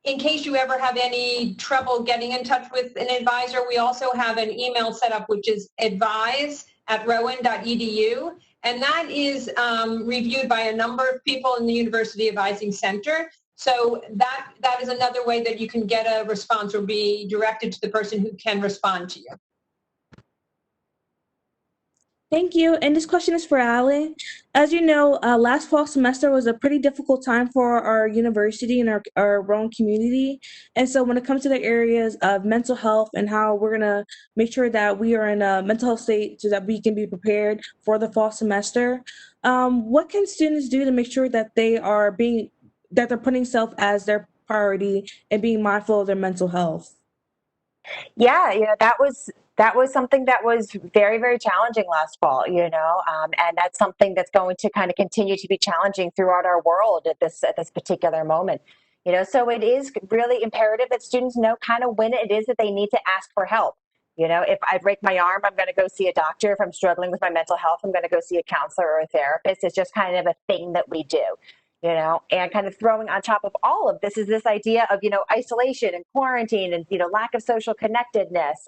in case you ever have any trouble getting in touch with an advisor, we also have an email set up, which is advise@rowan.edu. And that is reviewed by a number of people in the University Advising Center. So that is another way that you can get a response or be directed to the person who can respond to you. Thank you. And this question is for Allie. As you know, last fall semester was a pretty difficult time for our university and our own community. And so when it comes to the areas of mental health and how we're going to make sure that we are in a mental health state so that we can be prepared for the fall semester, what can students do to make sure that they're putting self as their priority and being mindful of their mental health? Yeah, that was something that was very, very challenging last fall, and that's something that's going to kind of continue to be challenging throughout our world at this particular moment. So it is really imperative that students know kind of when it is that they need to ask for help. If I break my arm, I'm going to go see a doctor. If I'm struggling with my mental health, I'm going to go see a counselor or a therapist. It's just kind of a thing that we do. And kind of throwing on top of all of this is this idea of, isolation and quarantine and, lack of social connectedness,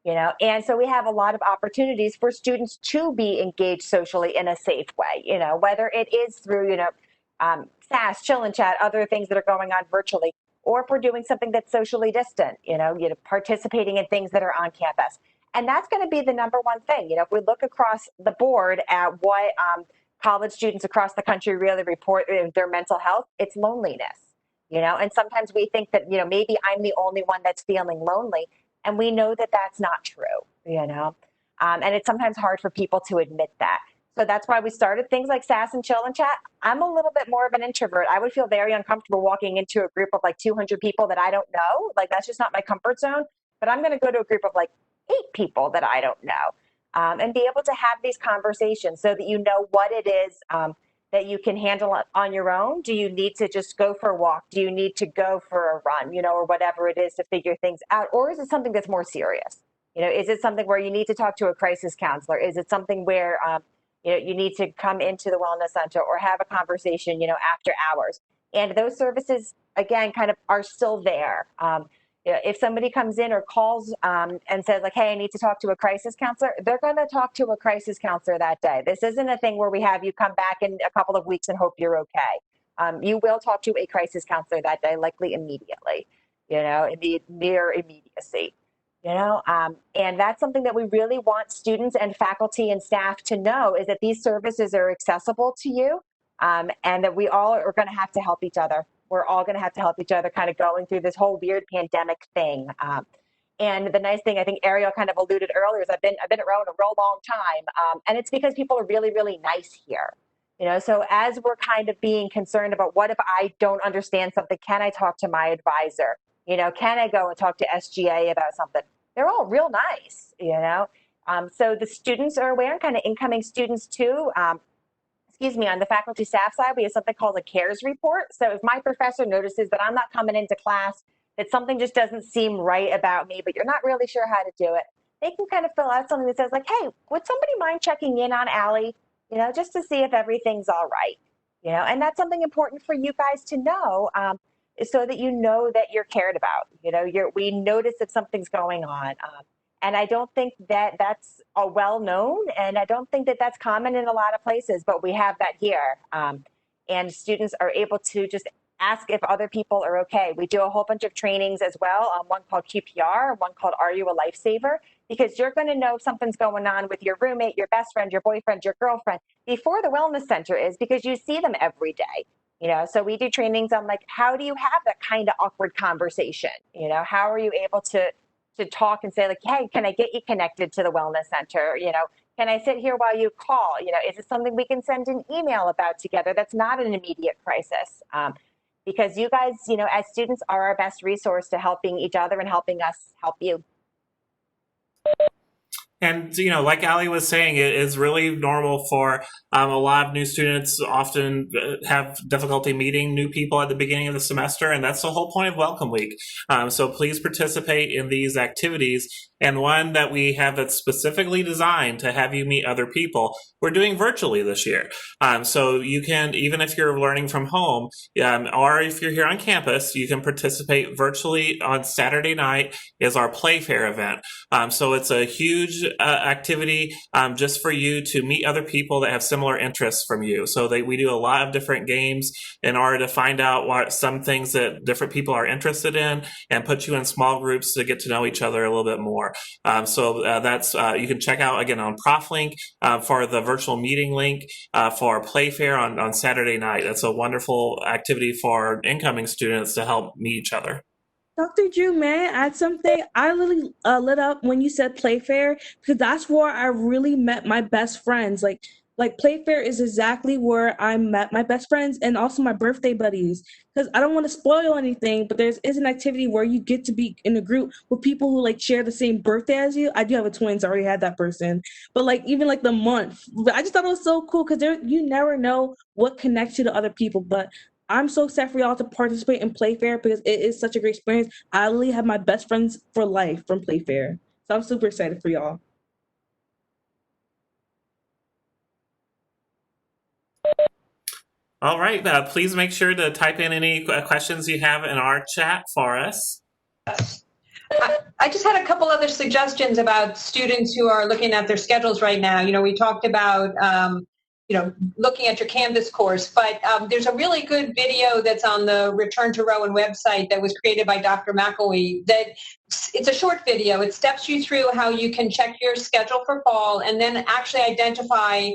and so we have a lot of opportunities for students to be engaged socially in a safe way, whether it is through, SAS, chill and chat, other things that are going on virtually, or if we're doing something that's socially distant, participating in things that are on campus. And that's going to be the number one thing. If we look across the board at what college students across the country really report their mental health, it's loneliness. And sometimes we think that, maybe I'm the only one that's feeling lonely. And we know that that's not true, and it's sometimes hard for people to admit that. So that's why we started things like SAS and Chill and Chat. I'm a little bit more of an introvert. I would feel very uncomfortable walking into a group of like 200 people that I don't know. Like, that's just not my comfort zone. But I'm going to go to a group of like 8 people that I don't know, and be able to have these conversations so that you know what it is that you can handle on your own. Do you need to just go for a walk? Do you need to go for a run, or whatever it is to figure things out? Or is it something that's more serious? Is it something where you need to talk to a crisis counselor? Is it something where, you need to come into the wellness center or have a conversation, after hours? And those services, again, kind of are still there. If somebody comes in or calls and says like, hey, I need to talk to a crisis counselor, they're going to talk to a crisis counselor that day. This isn't a thing where we have you come back in a couple of weeks and hope you're okay. You will talk to a crisis counselor that day, likely immediately, near immediacy, and that's something that we really want students and faculty and staff to know, is that these services are accessible to you, and that we all are going to have to help each other. We're all going to have to help each other kind of going through this whole weird pandemic thing. And the nice thing, I think Arielle kind of alluded earlier, is I've been around a real long time. And it's because people are really, really nice here. So as we're kind of being concerned about what if I don't understand something, can I talk to my advisor? Can I go and talk to SGA about something? They're all real nice, So the students are aware, and kind of incoming students too. On the faculty staff side, we have something called a CARES report. So if my professor notices that I'm not coming into class, that something just doesn't seem right about me, but you're not really sure how to do it, they can kind of fill out something that says like, hey, would somebody mind checking in on Allie, just to see if everything's all right, and that's something important for you guys to know, so that you know that you're cared about, we notice if something's going on. And I don't think that that's well known, and I don't think that that's common in a lot of places, but we have that here. And students are able to just ask if other people are okay. We do a whole bunch of trainings as well, one called QPR, one called Are You a Lifesaver? Because you're going to know if something's going on with your roommate, your best friend, your boyfriend, your girlfriend, before the wellness center is, because you see them every day. So we do trainings on like, how do you have that kind of awkward conversation? How are you able to talk and say like, hey, can I get you connected to the wellness center? Can I sit here while you call? Is it something we can send an email about together that's not an immediate crisis? Because you guys, as students, are our best resource to helping each other and helping us help you. And, like Allie was saying, it is really normal for a lot of new students often have difficulty meeting new people at the beginning of the semester, and that's the whole point of Welcome Week. So please participate in these activities. And one that we have that's specifically designed to have you meet other people, we're doing virtually this year. So you can, even if you're learning from home, or if you're here on campus, you can participate virtually. On Saturday night is our Playfair event. So it's a huge activity just for you to meet other people that have similar interests from you. So we do a lot of different games in order to find out what some things that different people are interested in, and put you in small groups to get to know each other a little bit more. So that's you can check out again on ProfLink for the virtual meeting link for Playfair on Saturday night. That's a wonderful activity for incoming students to help meet each other. Dr. Drew, may I add something? I really lit up when you said Playfair, because that's where I really met my best friends. Like Playfair is exactly where I met my best friends and also my birthday buddies. Because I don't want to spoil anything, but there is an activity where you get to be in a group with people who like share the same birthday as you. I do have a twin, so I already had that person. But like even like the month, I just thought it was so cool because you never know what connects you to other people. But I'm so excited for y'all to participate in Playfair because it is such a great experience. I literally have my best friends for life from Playfair. So I'm super excited for y'all. All right, please make sure to type in any questions you have in our chat for us. I just had a couple other suggestions about students who are looking at their schedules right now. We talked about, looking at your Canvas course. But there's a really good video that's on the Return to Rowan website that was created by Dr. McElwee. It's a short video. It steps you through how you can check your schedule for fall and then actually identify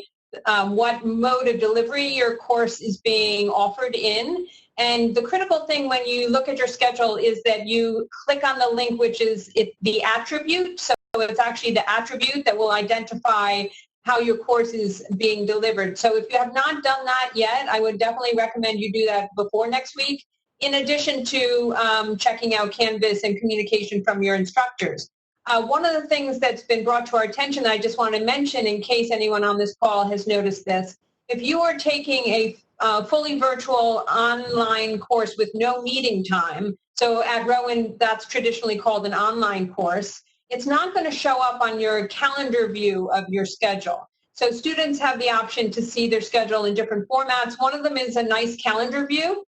what mode of delivery your course is being offered in. And the critical thing when you look at your schedule is that you click on the link, which is the attribute. So it's actually the attribute that will identify how your course is being delivered. So if you have not done that yet, I would definitely recommend you do that before next week, in addition to checking out Canvas and communication from your instructors. One of the things that's been brought to our attention, I just want to mention in case anyone on this call has noticed this, if you are taking a fully virtual online course with no meeting time, so at Rowan, that's traditionally called an online course, it's not going to show up on your calendar view of your schedule. So students have the option to see their schedule in different formats. One of them is a nice calendar view.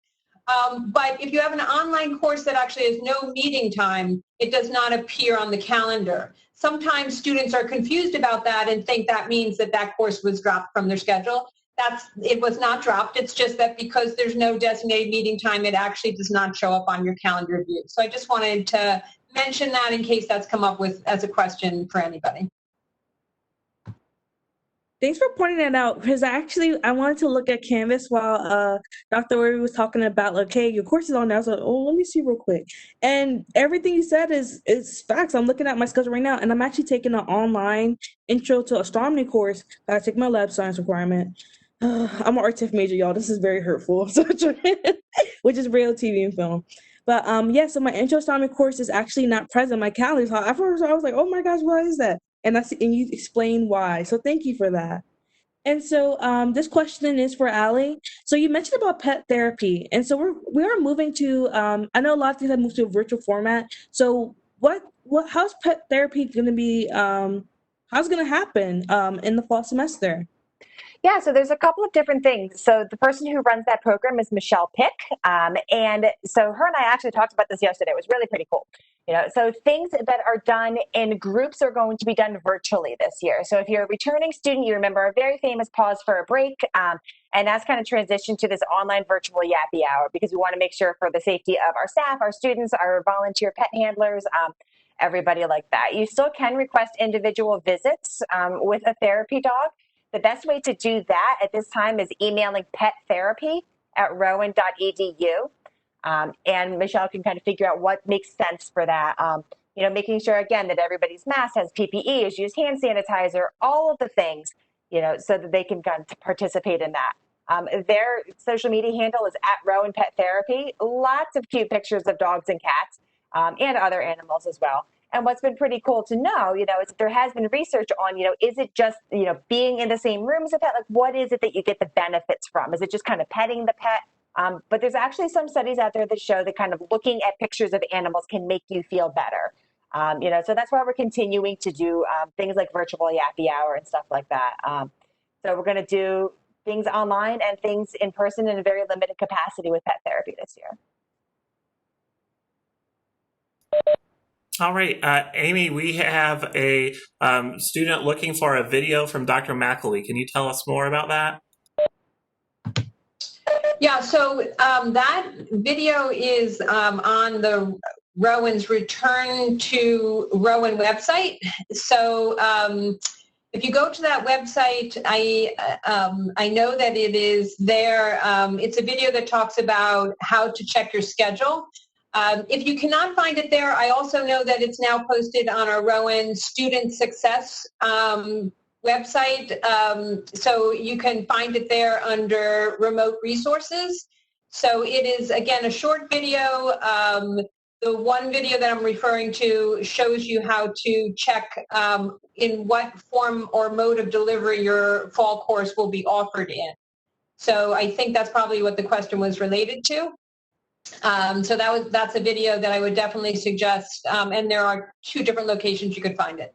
But if you have an online course that actually has no meeting time, it does not appear on the calendar. Sometimes students are confused about that and think that means that that course was dropped from their schedule. It was not dropped. It's just that because there's no designated meeting time, it actually does not show up on your calendar view. So I just wanted to mention that in case that's come up with as a question for anybody. Thanks for pointing that out, because I wanted to look at Canvas while Dr. Rory was talking about, like, hey, your course is on there. I was like, oh, let me see real quick. And everything you said is facts. I'm looking at my schedule right now, and I'm actually taking an online intro to astronomy course. I take my lab science requirement. I'm an RTF major, y'all. This is very hurtful, which is radio, TV, and film. But yeah, so my intro astronomy course is actually not present in my calendar. So at first I was like, oh my gosh, why is that? And you explain why. So thank you for that. And so this question is for Allie. So you mentioned about pet therapy. And so we are moving to, I know a lot of things have moved to a virtual format. So how's pet therapy going to be, how's it going to happen in the fall semester? Yeah, so there's a couple of different things. So the person who runs that program is Michelle Pick. And so her and I actually talked about this yesterday. It was really pretty cool. So things that are done in groups are going to be done virtually this year. So if you're a returning student, you remember our very famous pause for a break. And that's kind of transitioned to this online virtual yappy hour, because we want to make sure for the safety of our staff, our students, our volunteer pet handlers, everybody like that. You still can request individual visits with a therapy dog. The best way to do that at this time is emailing pettherapy@rowan.edu. And Michelle can kind of figure out what makes sense for that. Making sure, again, that everybody's mask has PPE, is used hand sanitizer, all of the things, so that they can kind of participate in that. Their social media handle is @Rowan Pet Therapy. Lots of cute pictures of dogs and cats and other animals as well. And what's been pretty cool to know, is that there has been research on, is it just, being in the same room as a pet? Like, what is it that you get the benefits from? Is it just kind of petting the pet? But there's actually some studies out there that show that kind of looking at pictures of animals can make you feel better. So that's why we're continuing to do things like virtual yappy hour and stuff like that. So we're going to do things online and things in person in a very limited capacity with pet therapy this year. All right, Amy, we have a student looking for a video from Dr. McElwee. Can you tell us more about that? Yeah, so that video is on the Rowan's Return to Rowan website. So if you go to that website, I know that it is there. It's a video that talks about how to check your schedule. If you cannot find it there, I also know that it's now posted on our Rowan Student Success website. So you can find it there under remote resources. So it is, again, a short video. The one video that I'm referring to shows you how to check in what form or mode of delivery your fall course will be offered in. So I think that's probably what the question was related to. So that's a video that I would definitely suggest, and there are 2 different locations you could find it.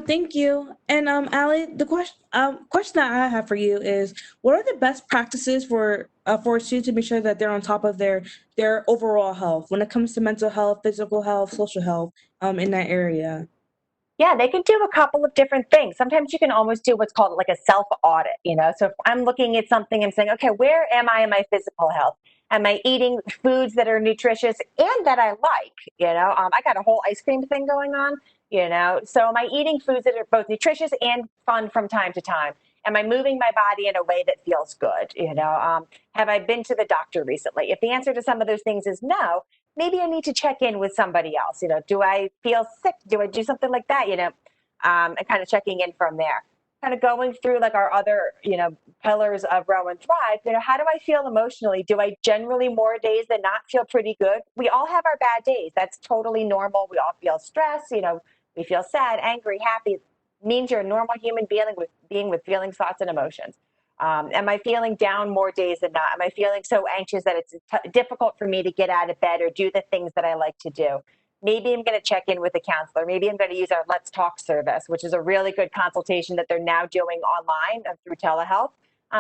Thank you. And Allie, the question that I have for you is, what are the best practices for students to make sure that they're on top of their overall health when it comes to mental health, physical health, social health in that area? Yeah, they can do a couple of different things. Sometimes you can almost do what's called like a self-audit, So if I'm looking at something, I'm saying, okay, where am I in my physical health? Am I eating foods that are nutritious and that I like? I got a whole ice cream thing going on, So am I eating foods that are both nutritious and fun from time to time? Am I moving my body in a way that feels good? Have I been to the doctor recently? If the answer to some of those things is no, maybe I need to check in with somebody else. Do I feel sick? Do I do something like that? And kind of checking in from there. Kind of going through like our other, pillars of Row and Thrive. How do I feel emotionally? Do I generally more days than not feel pretty good? We all have our bad days. That's totally normal. We all feel stress. We feel sad, angry, happy. It means you're a normal human being with feelings, thoughts, and emotions. Am I feeling down more days than not? Am I feeling so anxious that it's difficult for me to get out of bed or do the things that I like to do? Maybe I'm going to check in with a counselor. Maybe I'm going to use our Let's Talk service, which is a really good consultation that they're now doing online through telehealth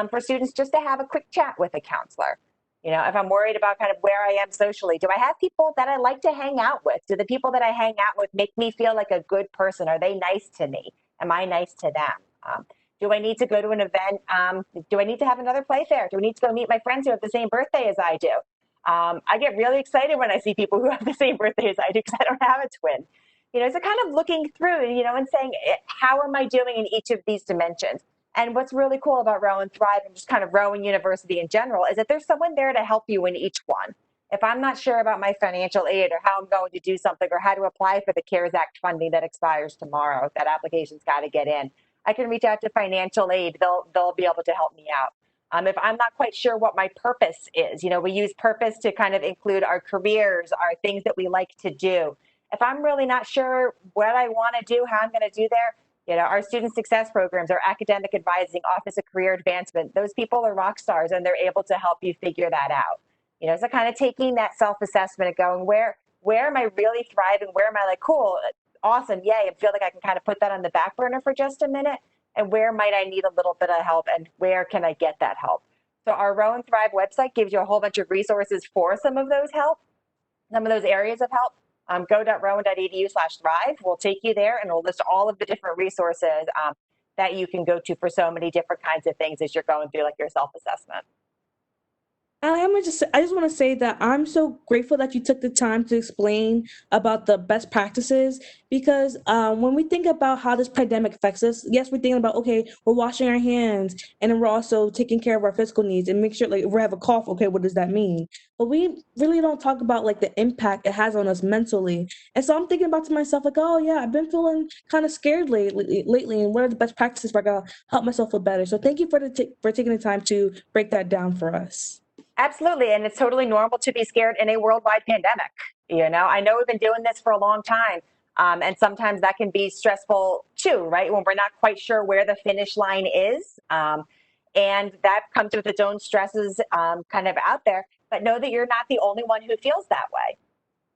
for students just to have a quick chat with a counselor. If I'm worried about kind of where I am socially, do I have people that I like to hang out with? Do the people that I hang out with make me feel like a good person? Are they nice to me? Am I nice to them? Do I need to go to an event? Do I need to have another playfair? Do I need to go meet my friends who have the same birthday as I do? I get really excited when I see people who have the same birthday as I do because I don't have a twin. So kind of looking through, and saying, how am I doing in each of these dimensions? And what's really cool about Row and Thrive and just kind of Rowan University in general is that there's someone there to help you in each one. If I'm not sure about my financial aid or how I'm going to do something or how to apply for the CARES Act funding that expires tomorrow, that application's got to get in, I can reach out to financial aid. They'll be able to help me out. If I'm not quite sure what my purpose is, we use purpose to kind of include our careers, our things that we like to do. If I'm really not sure what I want to do, how I'm going to do there, our student success programs, our academic advising, Office of Career Advancement, those people are rock stars and they're able to help you figure that out. So kind of taking that self-assessment and going, where am I really thriving? Where am I like, cool, awesome, yay, I feel like I can kind of put that on the back burner for just a minute. And where might I need a little bit of help and where can I get that help? So our Row and Thrive website gives you a whole bunch of resources for some of those areas of help. Go.rowan.edu/thrive. We'll take you there and we'll list all of the different resources that you can go to for so many different kinds of things as you're going through like your self-assessment. Allie, I just want to say that I'm so grateful that you took the time to explain about the best practices because when we think about how this pandemic affects us, yes, we're thinking about, okay, we're washing our hands and then we're also taking care of our physical needs and make sure like if we have a cough, okay, what does that mean? But we really don't talk about like the impact it has on us mentally. And so I'm thinking about to myself like, oh yeah, I've been feeling kind of scared lately and what are the best practices for I gotta help myself feel better? So thank you for taking the time to break that down for us. Absolutely. And it's totally normal to be scared in a worldwide pandemic. I know we've been doing this for a long time. And sometimes that can be stressful too, right? When we're not quite sure where the finish line is. And that comes with its own stresses kind of out there. But know that you're not the only one who feels that way.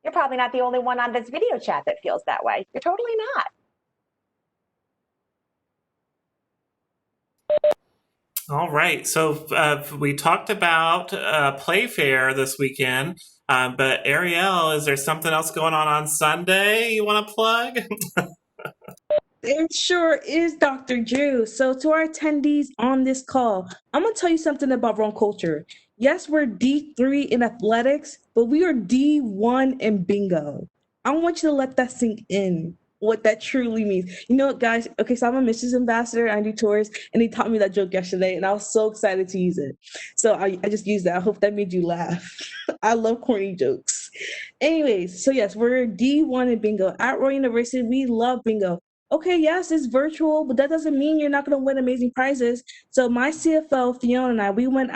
You're probably not the only one on this video chat that feels that way. You're totally not. All right. So we talked about Playfair this weekend, but Arielle, is there something else going on Sunday you want to plug? There sure is, Dr. Drew. So to our attendees on this call, I'm going to tell you something about Rowan culture. Yes, we're D3 in athletics, but we are D1 in bingo. I want you to let that sink in, what that truly means. You know what, guys? Okay, so I'm a Mrs. Ambassador. I do tours, and they taught me that joke yesterday, and I was so excited to use it. So I just used that. I hope that made you laugh. I love corny jokes. Anyways, so yes, we're D1 in bingo. At Rowan University, we love bingo. Okay, yes, it's virtual, but that doesn't mean you're not going to win amazing prizes. So my CFO Fiona and I, we went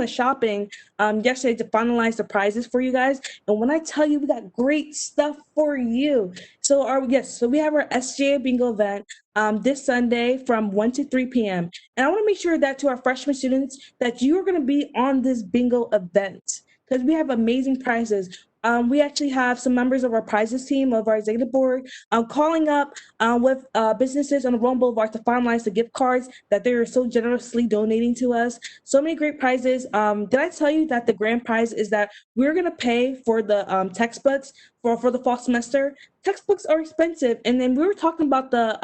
shopping yesterday to finalize the prizes for you guys. And when I tell you, we got great stuff for you. So we have our SGA bingo event this Sunday from 1 to 3 p.m. And I want to make sure that to our freshman students that you are going to be on this bingo event because we have amazing prizes. we actually have some members of our prizes team of our executive board calling up with businesses on the Rowan Boulevard to finalize the gift cards that they're so generously donating to us. So many great prizes. Did I tell you that the grand prize is that we're going to pay for the textbooks for the fall semester? Textbooks are expensive. And then we were talking about the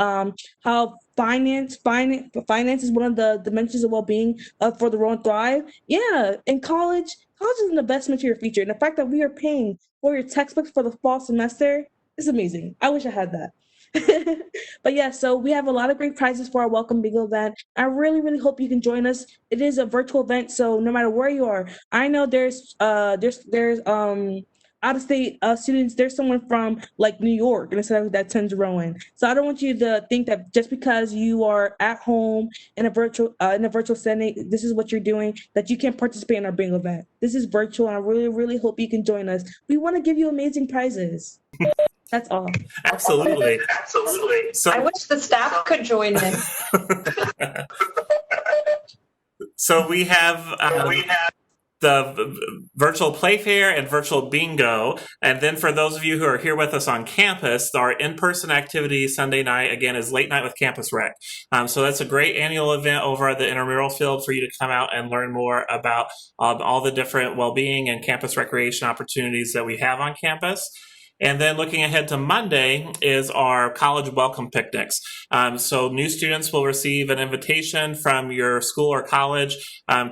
how finance is one of the dimensions of well-being for the Rowan Thrive. Yeah, in college is an investment to your future. And the fact that we are paying for your textbooks for the fall semester is amazing. I wish I had that. But yeah, so we have a lot of great prizes for our Welcome Bingo event. I really, really hope you can join us. It is a virtual event, so no matter where you are, I know there's out of state students. There's someone from like New York and that attends Rowan. So I don't want you to think that just because you are at home in a virtual setting, this is what you're doing, that you can't participate in our bingo event. This is virtual, and I really, really hope you can join us. We want to give you amazing prizes. That's all. Absolutely. So I wish the staff could join in. So we have the virtual Playfair and virtual bingo. And then for those of you who are here with us on campus, our in-person activity Sunday night, again, is Late Night with Campus Rec. So that's a great annual event over at the intramural field for you to come out and learn more about all the different well-being and campus recreation opportunities that we have on campus. And then looking ahead to Monday is our college welcome picnics. So new students will receive an invitation from your school or college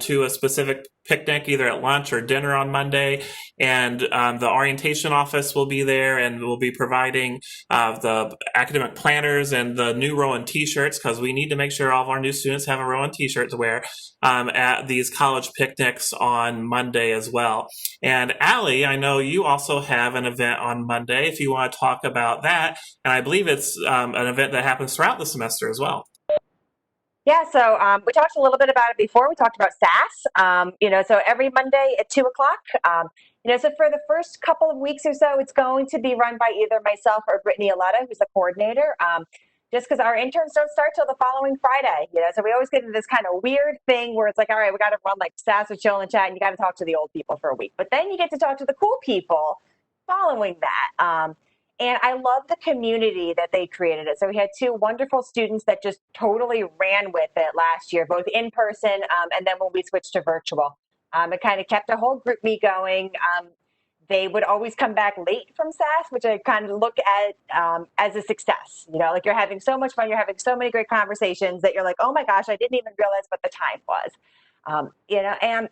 to a specific picnic, either at lunch or dinner on Monday. And the orientation office will be there, and we'll be providing the academic planners and the new Rowan t-shirts, because we need to make sure all of our new students have a Rowan t-shirt to wear at these college picnics on Monday as well. And Allie, I know you also have an event on Monday, if you want to talk about that. And I believe it's an event that happens throughout the semester as well. Yeah, so we talked a little bit about it before. We talked about SAS, so every Monday at 2 o'clock. So for the first couple of weeks or so, it's going to be run by either myself or Brittany Aletta, who's the coordinator, just because our interns don't start till the following Friday. So we always get into this kind of weird thing where it's like, all right, we got to run like SAS or Chill and Chat, and you got to talk to the old people for a week. But then you get to talk to the cool people following that. And I love the community that they created it. So we had two wonderful students that just totally ran with it last year, both in person and then when we switched to virtual. It kind of kept a whole group me going. They would always come back late from SAS, which I kind of look at as a success. Like you're having so much fun, you're having so many great conversations that you're like, oh my gosh, I didn't even realize what the time was. And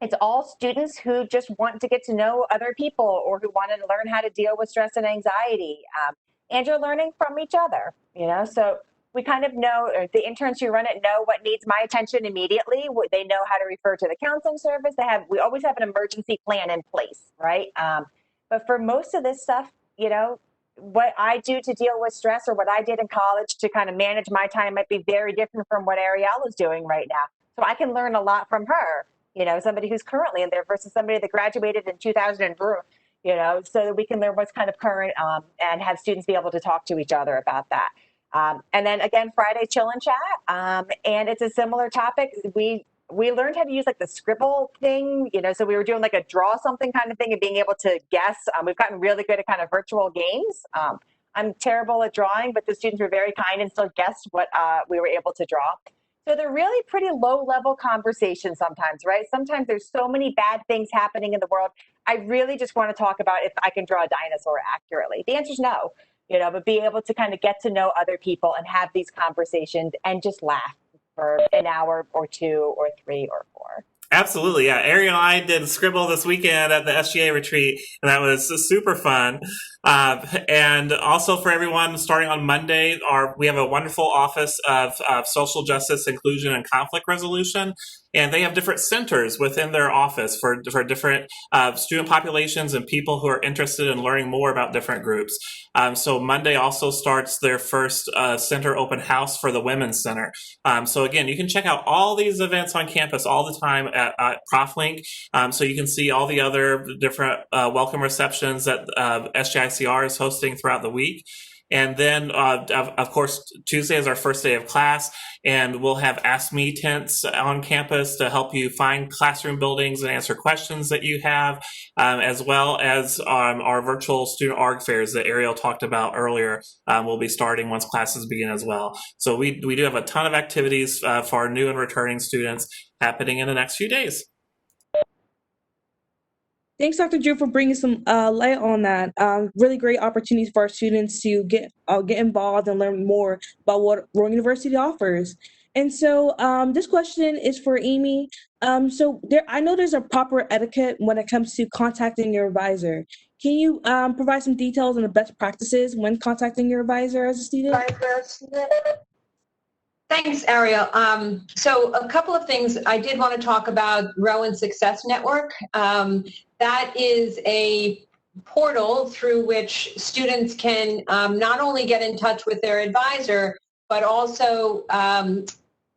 it's all students who just want to get to know other people or who want to learn how to deal with stress and anxiety. And you're learning from each other, So we kind of know, the interns who run it know what needs my attention immediately. They know how to refer to the counseling service. We always have an emergency plan in place, right? But for most of this stuff, what I do to deal with stress or what I did in college to kind of manage my time might be very different from what Arielle is doing right now. So I can learn a lot from her. Somebody who's currently in there versus somebody that graduated in 2000, so that we can learn what's kind of current and have students be able to talk to each other about that. And then again, Friday, Chill and Chat. And it's a similar topic. We learned how to use like the scribble thing, so we were doing like a draw something kind of thing and being able to guess. We've gotten really good at kind of virtual games. I'm terrible at drawing, but the students were very kind and still guessed what we were able to draw. So they're really pretty low-level conversations sometimes, right? Sometimes there's so many bad things happening in the world. I really just want to talk about if I can draw a dinosaur accurately. The answer is no, but being able to kind of get to know other people and have these conversations and just laugh for an hour or 2 or 3 or 4. Absolutely, yeah. Arielle and I did Scribble this weekend at the SGA retreat, and that was super fun. And also for everyone, starting on Monday, we have a wonderful office of social justice, inclusion, and conflict resolution. And they have different centers within their office for different student populations and people who are interested in learning more about different groups. So Monday also starts their first center open house for the Women's Center. So again, you can check out all these events on campus all the time at ProfLink. So you can see all the other different welcome receptions that SGICR is hosting throughout the week. And then, of course, Tuesday is our first day of class, and we'll have Ask Me tents on campus to help you find classroom buildings and answer questions that you have, as well as our virtual student org fairs that Arielle talked about earlier will be starting once classes begin as well. So we do have a ton of activities for our new and returning students happening in the next few days. Thanks, Dr. Drew, for bringing some light on that. Really great opportunities for our students to get involved and learn more about what Rowan University offers. And so this question is for Amy. I know there's a proper etiquette when it comes to contacting your advisor. Can you provide some details on the best practices when contacting your advisor as a student? Thanks, Arielle. So a couple of things I did want to talk about Rowan Success Network. That is a portal through which students can not only get in touch with their advisor, but also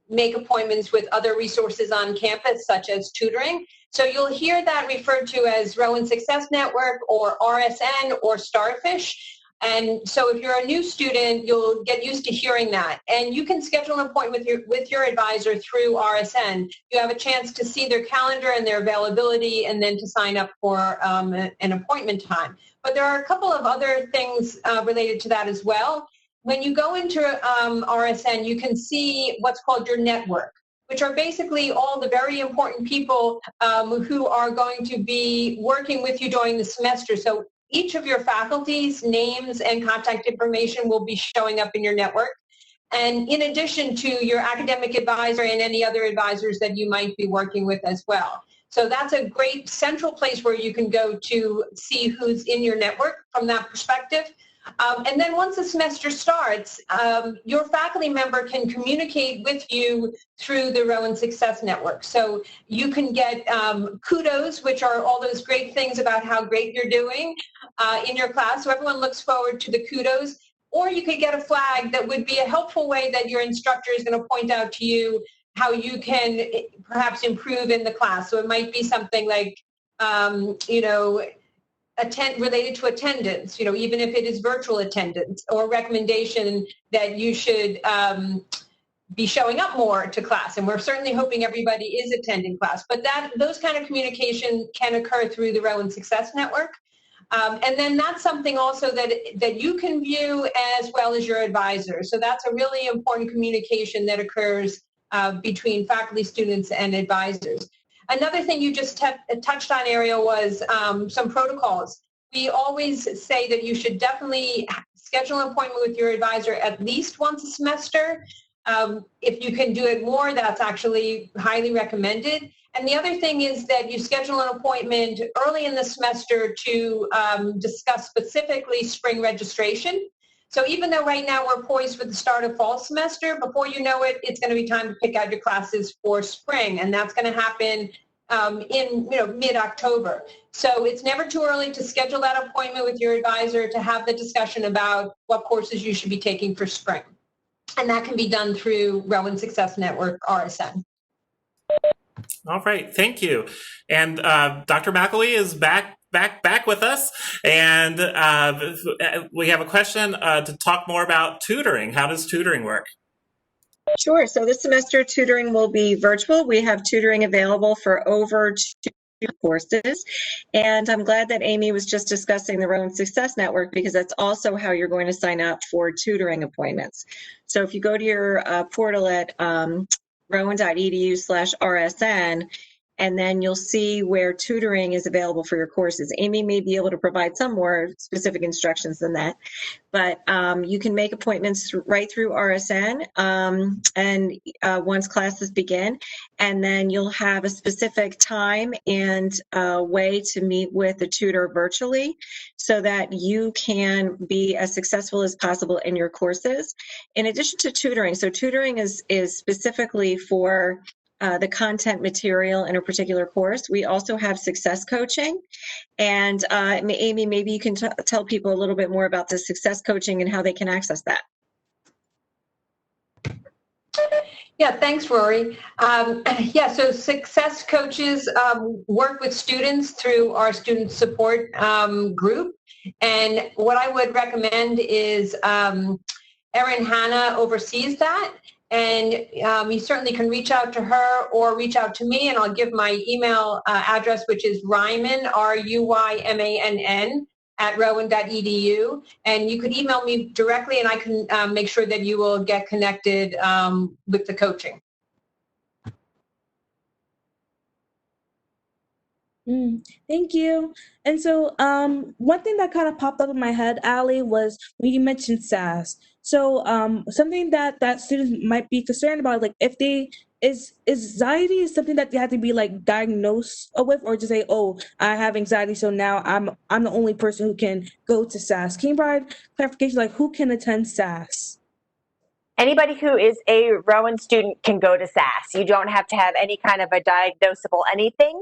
make appointments with other resources on campus, such as tutoring. So you'll hear that referred to as Rowan Success Network or RSN or Starfish. And so if you're a new student, you'll get used to hearing that. And you can schedule an appointment with your advisor through RSN. You have a chance to see their calendar and their availability, and then to sign up for an appointment time. But there are a couple of other things related to that as well. When you go into RSN, you can see what's called your network, which are basically all the very important people who are going to be working with you during the semester. So each of your faculty's names and contact information will be showing up in your network. And in addition to your academic advisor and any other advisors that you might be working with as well. So that's a great central place where you can go to see who's in your network from that perspective. And then once the semester starts, your faculty member can communicate with you through the Rowan Success Network. So you can get kudos, which are all those great things about how great you're doing in your class. So everyone looks forward to the kudos. Or you could get a flag that would be a helpful way that your instructor is going to point out to you how you can perhaps improve in the class. So it might be something like, related to attendance, even if it is virtual attendance, or recommendation that you should be showing up more to class. And we're certainly hoping everybody is attending class. But those kind of communication can occur through the Rowan Success Network. And then that's something also that you can view as well as your advisor. So that's a really important communication that occurs between faculty, students, and advisors. Another thing you just touched on, Arielle, was some protocols. We always say that you should definitely schedule an appointment with your advisor at least once a semester. If you can do it more, that's actually highly recommended. And the other thing is that you schedule an appointment early in the semester to discuss specifically spring registration. So even though right now we're poised for the start of fall semester, before you know it, it's going to be time to pick out your classes for spring, and that's going to happen in mid-October. So it's never too early to schedule that appointment with your advisor to have the discussion about what courses you should be taking for spring, and that can be done through Rowan Success Network RSN. All right, thank you. And Dr. Mciley is back with us, and we have a question to talk more about tutoring. How does tutoring work? Sure. So this semester tutoring will be virtual. We have tutoring available for over 2 courses. And I'm glad that Amy was just discussing the Rowan Success Network, because that's also how you're going to sign up for tutoring appointments. So if you go to your portal at rowan.edu/RSN, and then you'll see where tutoring is available for your courses. Amy may be able to provide some more specific instructions than that, but you can make appointments right through RSN and once classes begin, and then you'll have a specific time and way to meet with the tutor virtually so that you can be as successful as possible in your courses. In addition to tutoring, so tutoring is specifically for the content material in a particular course. We also have success coaching. And Amy, maybe you can tell people a little bit more about the success coaching and how they can access that. Yeah, thanks, Rory. So success coaches work with students through our student support group. And what I would recommend is Erin Hanna oversees that. And you certainly can reach out to her or reach out to me, and I'll give my email address, which is Ryman, RUYMANN, at rowan.edu. And you could email me directly, and I can make sure that you will get connected with the coaching. Thank you. And so one thing that kind of popped up in my head, Allie, was when you mentioned SAS. So something that students might be concerned about, like if they is anxiety is something that they have to be like diagnosed with, or just say, oh, I have anxiety, so now I'm the only person who can go to SAS. Can you provide clarification, like who can attend SAS? Anybody who is a Rowan student can go to SAS. You don't have to have any kind of a diagnosable anything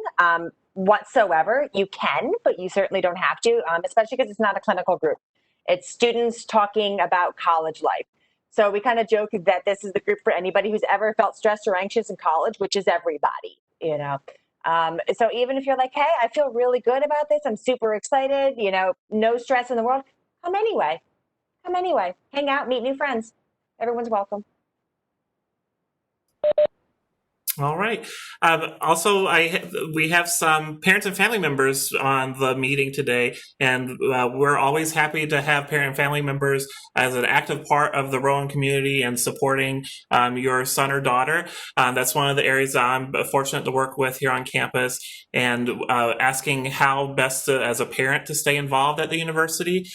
whatsoever. You can, but you certainly don't have to, especially because it's not a clinical group. It's students talking about college life. So we kind of joke that this is the group for anybody who's ever felt stressed or anxious in college, which is everybody, you know. So even if you're like, hey, I feel really good about this, I'm super excited, you know, no stress in the world, come anyway. Come anyway. Hang out, meet new friends. Everyone's welcome. All right. Also, we have some parents and family members on the meeting today, and we're always happy to have parent and family members as an active part of the Rowan community and supporting your son or daughter. That's one of the areas I'm fortunate to work with here on campus, and asking how best to, as a parent, to stay involved at the university.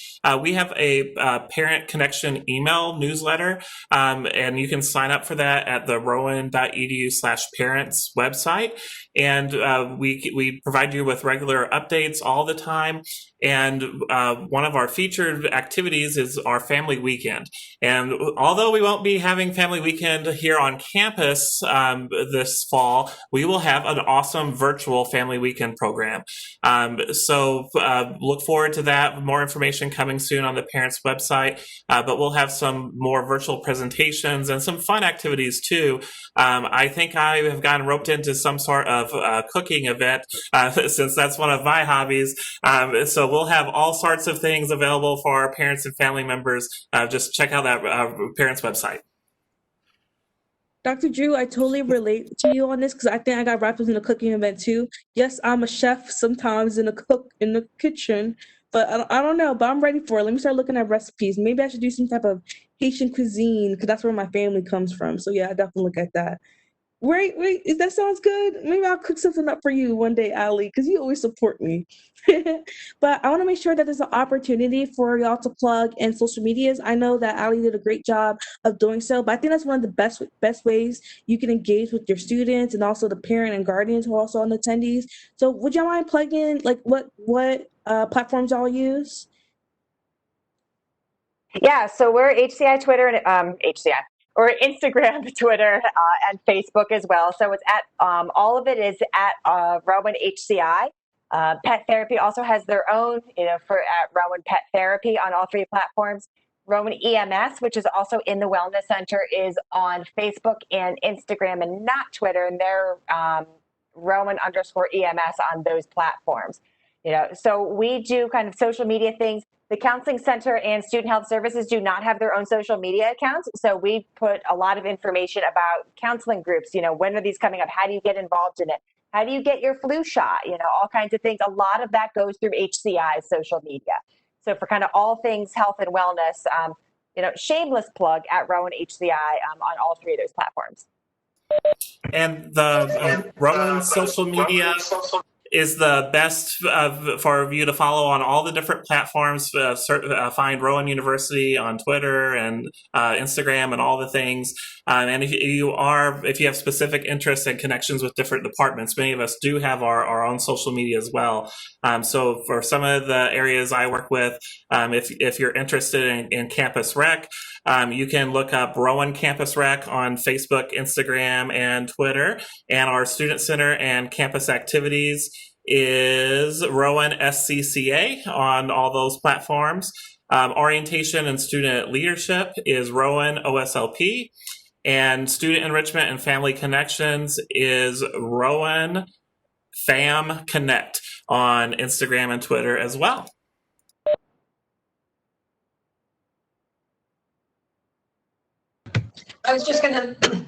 We have a parent connection email newsletter, and you can sign up for that at the rowan.edu/parents website. And we provide you with regular updates all the time. And one of our featured activities is our family weekend. And although we won't be having family weekend here on campus this fall, we will have an awesome virtual family weekend program. So look forward to that. More information coming soon on the parents website, but we'll have some more virtual presentations and some fun activities too. I think I have gotten roped into some sort of cooking event since that's one of my hobbies. So we'll have all sorts of things available for our parents and family members. Just check out that parents website. Dr. Drew, I totally relate to you on this because I think I got wrapped up in a cooking event too. Yes, I'm a chef sometimes in the kitchen, but I don't know, but I'm ready for it. Let me start looking at recipes. Maybe I should do some type of Haitian cuisine because that's where my family comes from. So yeah, I definitely look at that. Wait, that sounds good. Maybe I'll cook something up for you one day, Allie, because you always support me. But I want to make sure that there's an opportunity for y'all to plug in social medias. I know that Allie did a great job of doing so, but I think that's one of the best ways you can engage with your students and also the parent and guardians who are also on the attendees. So would y'all mind plugging like what platforms y'all use? Yeah, so we're HCI Twitter and HCI. Or Instagram, Twitter, and Facebook as well. So it's at all of it is at Rowan HCI. Pet Therapy also has their own, for at Rowan Pet Therapy on all three platforms. Rowan EMS, which is also in the Wellness Center, is on Facebook and Instagram and not Twitter, and they're Rowan_EMS on those platforms. So we do kind of social media things. The Counseling Center and Student Health Services do not have their own social media accounts. So we put a lot of information about counseling groups. When are these coming up? How do you get involved in it? How do you get your flu shot? All kinds of things. A lot of that goes through HCI's social media. So for kind of all things health and wellness, shameless plug at Rowan HCI on all three of those platforms. And the Rowan social media is the best for you to follow on all the different platforms. Find Rowan University on Twitter and Instagram and all the things. And if you have specific interests and connections with different departments, many of us do have our own social media as well. So for some of the areas I work with, if you're interested in campus rec, you can look up Rowan Campus Rec on Facebook, Instagram, and Twitter. And our Student Center and campus activities is Rowan SCCA on all those platforms. Orientation and Student Leadership is Rowan OSLP. And Student Enrichment and Family Connections is Rowan Fam Connect on Instagram and Twitter as well. I was just going to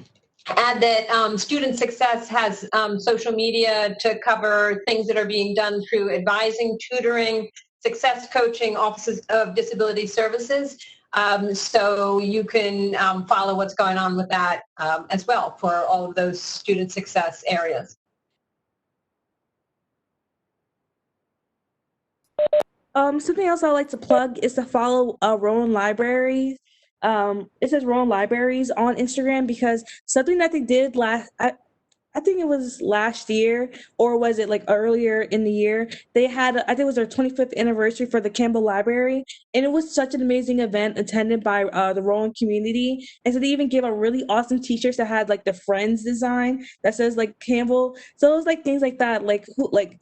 add that Student Success has social media to cover things that are being done through advising, tutoring, success coaching, Offices of Disability Services. So you can follow what's going on with that as well for all of those student success areas. Something else I'd like to plug is to follow Rowan Libraries. It says Rowan Libraries on Instagram, because something that they did I think it was last year, or was it like earlier in the year? They had, I think it was their 25th anniversary for the Campbell Library, and it was such an amazing event attended by the Rowan community. And so they even gave a really awesome t-shirts that had like the Friends design that says like Campbell. So it was like things like that, like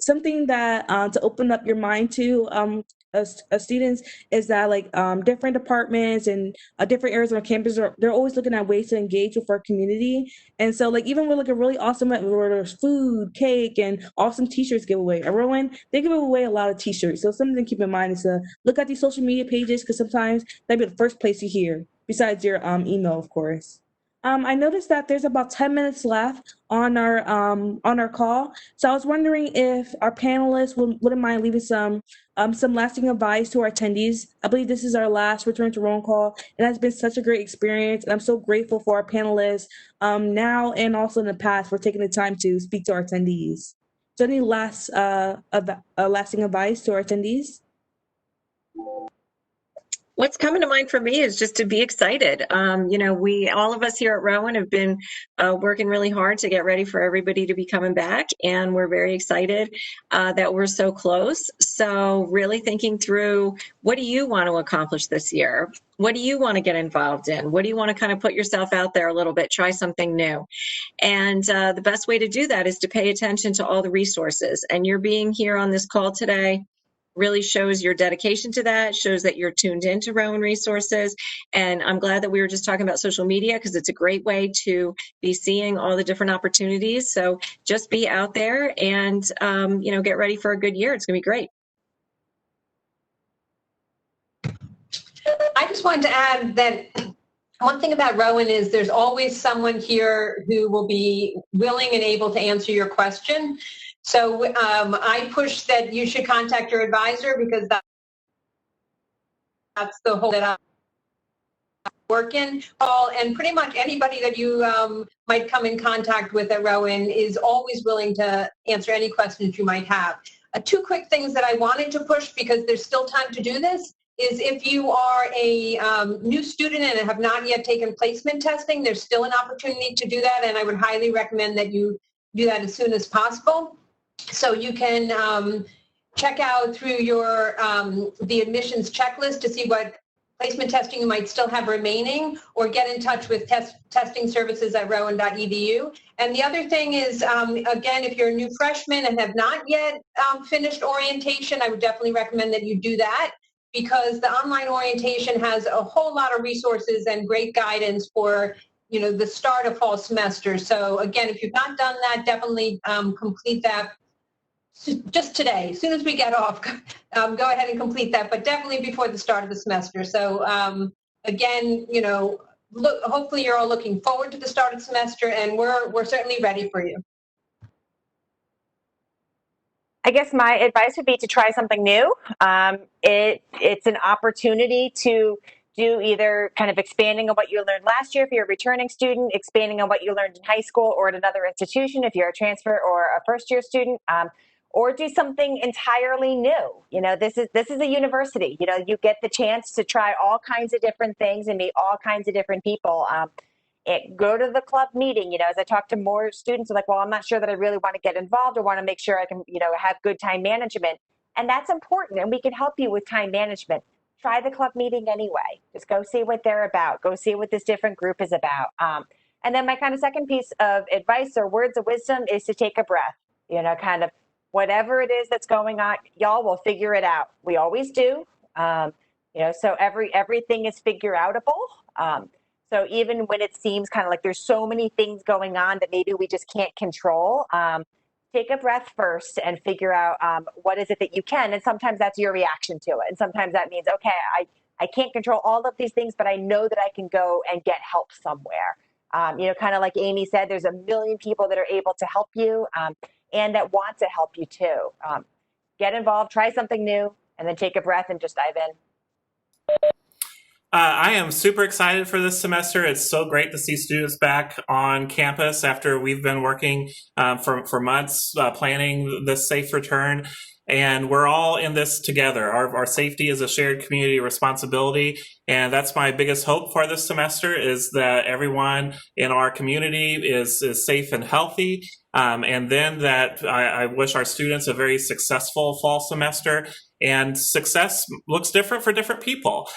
something that to open up your mind to as students, is that like different departments and different areas on campus they're always looking at ways to engage with our community. And so like even with like a really awesome event where there's food, cake, and awesome t-shirts giveaway. At Rowan, they give away a lot of t-shirts. So something to keep in mind is to look at these social media pages, because sometimes that'd be the first place you hear, besides your email, of course. I noticed that there's about 10 minutes left on our call. So I was wondering if our panelists wouldn't mind leaving some lasting advice to our attendees. I believe this is our last Return to Rowan call, and that's been such a great experience. And I'm so grateful for our panelists now and also in the past for taking the time to speak to our attendees. So any last lasting advice to our attendees? What's coming to mind for me is just to be excited. All of us here at Rowan have been working really hard to get ready for everybody to be coming back, and we're very excited that we're so close. So really thinking through, what do you want to accomplish this year? What do you want to get involved in? What do you want to kind of put yourself out there a little bit, try something new? And the best way to do that is to pay attention to all the resources. And your being here on this call today really shows your dedication to that, shows that you're tuned into Rowan resources. And I'm glad that we were just talking about social media, because it's a great way to be seeing all the different opportunities. So just be out there and, get ready for a good year. It's going to be great. I just wanted to add that one thing about Rowan is there's always someone here who will be willing and able to answer your question. So I push that you should contact your advisor, because that's the whole that I work in. And pretty much anybody that you might come in contact with at Rowan is always willing to answer any questions you might have. Two quick things that I wanted to push, because there's still time to do this, is if you are a new student and have not yet taken placement testing, there's still an opportunity to do that, and I would highly recommend that you do that as soon as possible. So you can check out through your the admissions checklist to see what placement testing you might still have remaining, or get in touch with testing services at rowan.edu. And the other thing is, again, if you're a new freshman and have not yet finished orientation, I would definitely recommend that you do that, because the online orientation has a whole lot of resources and great guidance for the start of fall semester. So again, if you've not done that, definitely complete that just today. As soon as we get off, go ahead and complete that, but definitely before the start of the semester. So again, hopefully you're all looking forward to the start of the semester, and we're certainly ready for you. I guess my advice would be to try something new. It's an opportunity to do either kind of expanding on what you learned last year if you're a returning student, expanding on what you learned in high school or at another institution if you're a transfer or a first-year student, or do something entirely new. This is a university. You get the chance to try all kinds of different things and meet all kinds of different people. Go to the club meeting. As I talk to more students, I'm like, well, I'm not sure that I really want to get involved or want to make sure I can, have good time management. And that's important. And we can help you with time management. Try the club meeting anyway. Just go see what they're about. Go see what this different group is about. And then my kind of second piece of advice or words of wisdom is to take a breath. Kind of whatever it is that's going on, y'all will figure it out. We always do. So everything is figure outable. So even when it seems kind of like there's so many things going on that maybe we just can't control, take a breath first and figure out what is it that you can. And sometimes that's your reaction to it. And sometimes that means, okay, I can't control all of these things, but I know that I can go and get help somewhere. Kind of like Amy said, there's a million people that are able to help you and that want to help you too. Get involved, try something new, and then take a breath and just dive in. I am super excited for this semester. It's so great to see students back on campus after we've been working for months planning this safe return. And we're all in this together. Our safety is a shared community responsibility. And that's my biggest hope for this semester, is that everyone in our community is safe and healthy. And then that I wish our students a very successful fall semester. And success looks different for different people.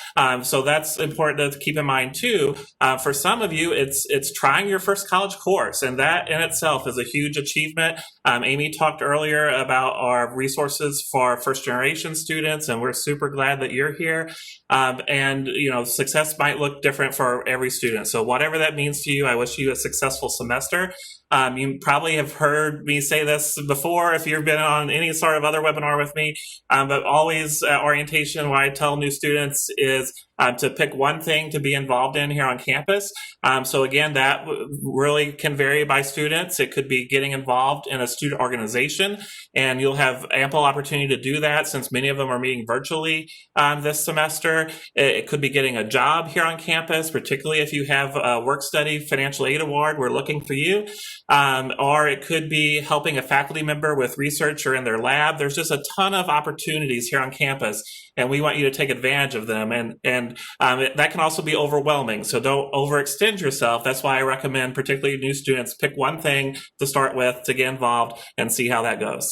So that's important to keep in mind too. For some of you, it's trying your first college course, and that in itself is a huge achievement. Amy talked earlier about our resources for first generation students, and we're super glad that you're here. And success might look different for every student. So whatever that means to you, I wish you a successful semester. You probably have heard me say this before if you've been on any sort of other webinar with me, but always at orientation, what I tell new students is to pick one thing to be involved in here on campus. So again, that really can vary by students. It could be getting involved in a student organization, and you'll have ample opportunity to do that since many of them are meeting virtually this semester. It could be getting a job here on campus, particularly if you have a work study financial aid award, we're looking for you. Or it could be helping a faculty member with research or in their lab. There's just a ton of opportunities here on campus, and we want you to take advantage of them. And that can also be overwhelming, so don't overextend yourself. That's why I recommend, particularly new students, pick one thing to start with to get involved and see how that goes.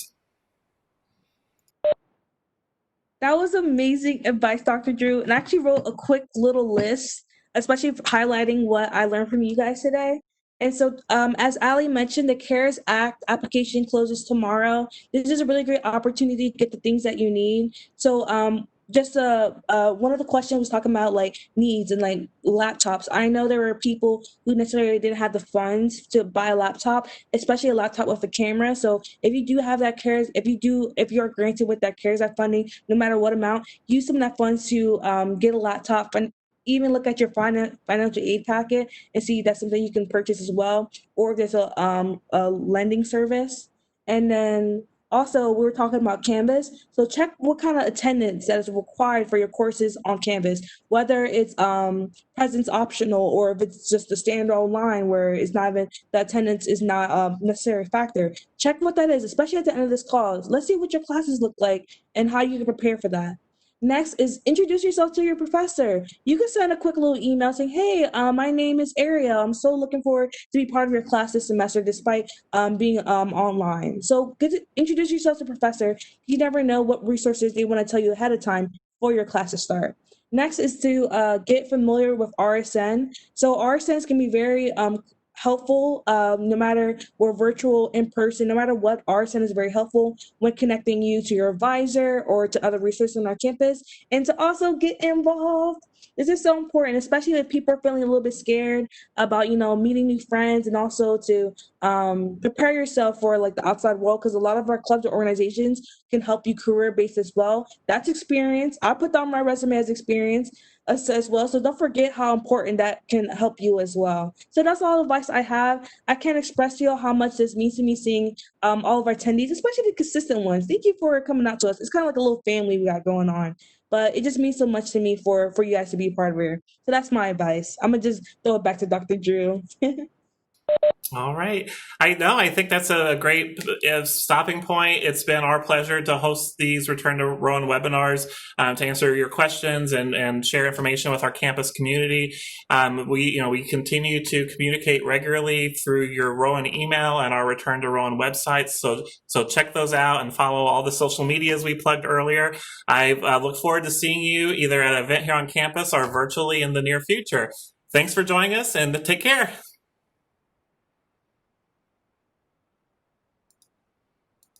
That was amazing advice, Dr. Drew. And I actually wrote a quick little list, especially highlighting what I learned from you guys today. And so, as Allie mentioned, the CARES Act application closes tomorrow. This is a really great opportunity to get the things that you need. So, one of the questions was talking about like needs and like laptops. I know there were people who necessarily didn't have the funds to buy a laptop, especially a laptop with a camera. So if you do have that CARES, if you're granted with that CARES Act funding, no matter what amount, use some of that funds to get a laptop, and even look at your financial aid packet and see if that's something you can purchase as well, or if there's a lending service. And then also, we were talking about Canvas, so check what kind of attendance that is required for your courses on Canvas, whether it's presence optional or if it's just a standard online where it's not even, the attendance is not a necessary factor. Check what that is, especially at the end of this call. Let's see what your classes look like and how you can prepare for that. Next is introduce yourself to your professor. You can send a quick little email saying, hey, my name is Arielle. I'm so looking forward to be part of your class this semester despite being online. So introduce yourself to the professor. You never know what resources they want to tell you ahead of time before your classes start. Next is to get familiar with RSN. So RSNs can be very helpful, no matter we're virtual, in person, no matter what, RSN is very helpful when connecting you to your advisor or to other resources on our campus. And to also get involved. This is so important, especially if people are feeling a little bit scared about, meeting new friends, and also to prepare yourself for like the outside world, because a lot of our clubs or organizations can help you career-based as well. That's experience. I put down my resume as experience as well. So don't forget how important that can help you as well. So that's all the advice I have. I can't express to you how much this means to me seeing all of our attendees, especially the consistent ones. Thank you for coming out to us. It's kind of like a little family we got going on. But it just means so much to me for you guys to be a part of it. So that's my advice. I'm going to just throw it back to Dr. Drew. All right. I think that's a great stopping point. It's been our pleasure to host these Return to Rowan webinars to answer your questions and share information with our campus community. We continue to communicate regularly through your Rowan email and our Return to Rowan websites. So check those out and follow all the social medias we plugged earlier. I look forward to seeing you either at an event here on campus or virtually in the near future. Thanks for joining us, and take care.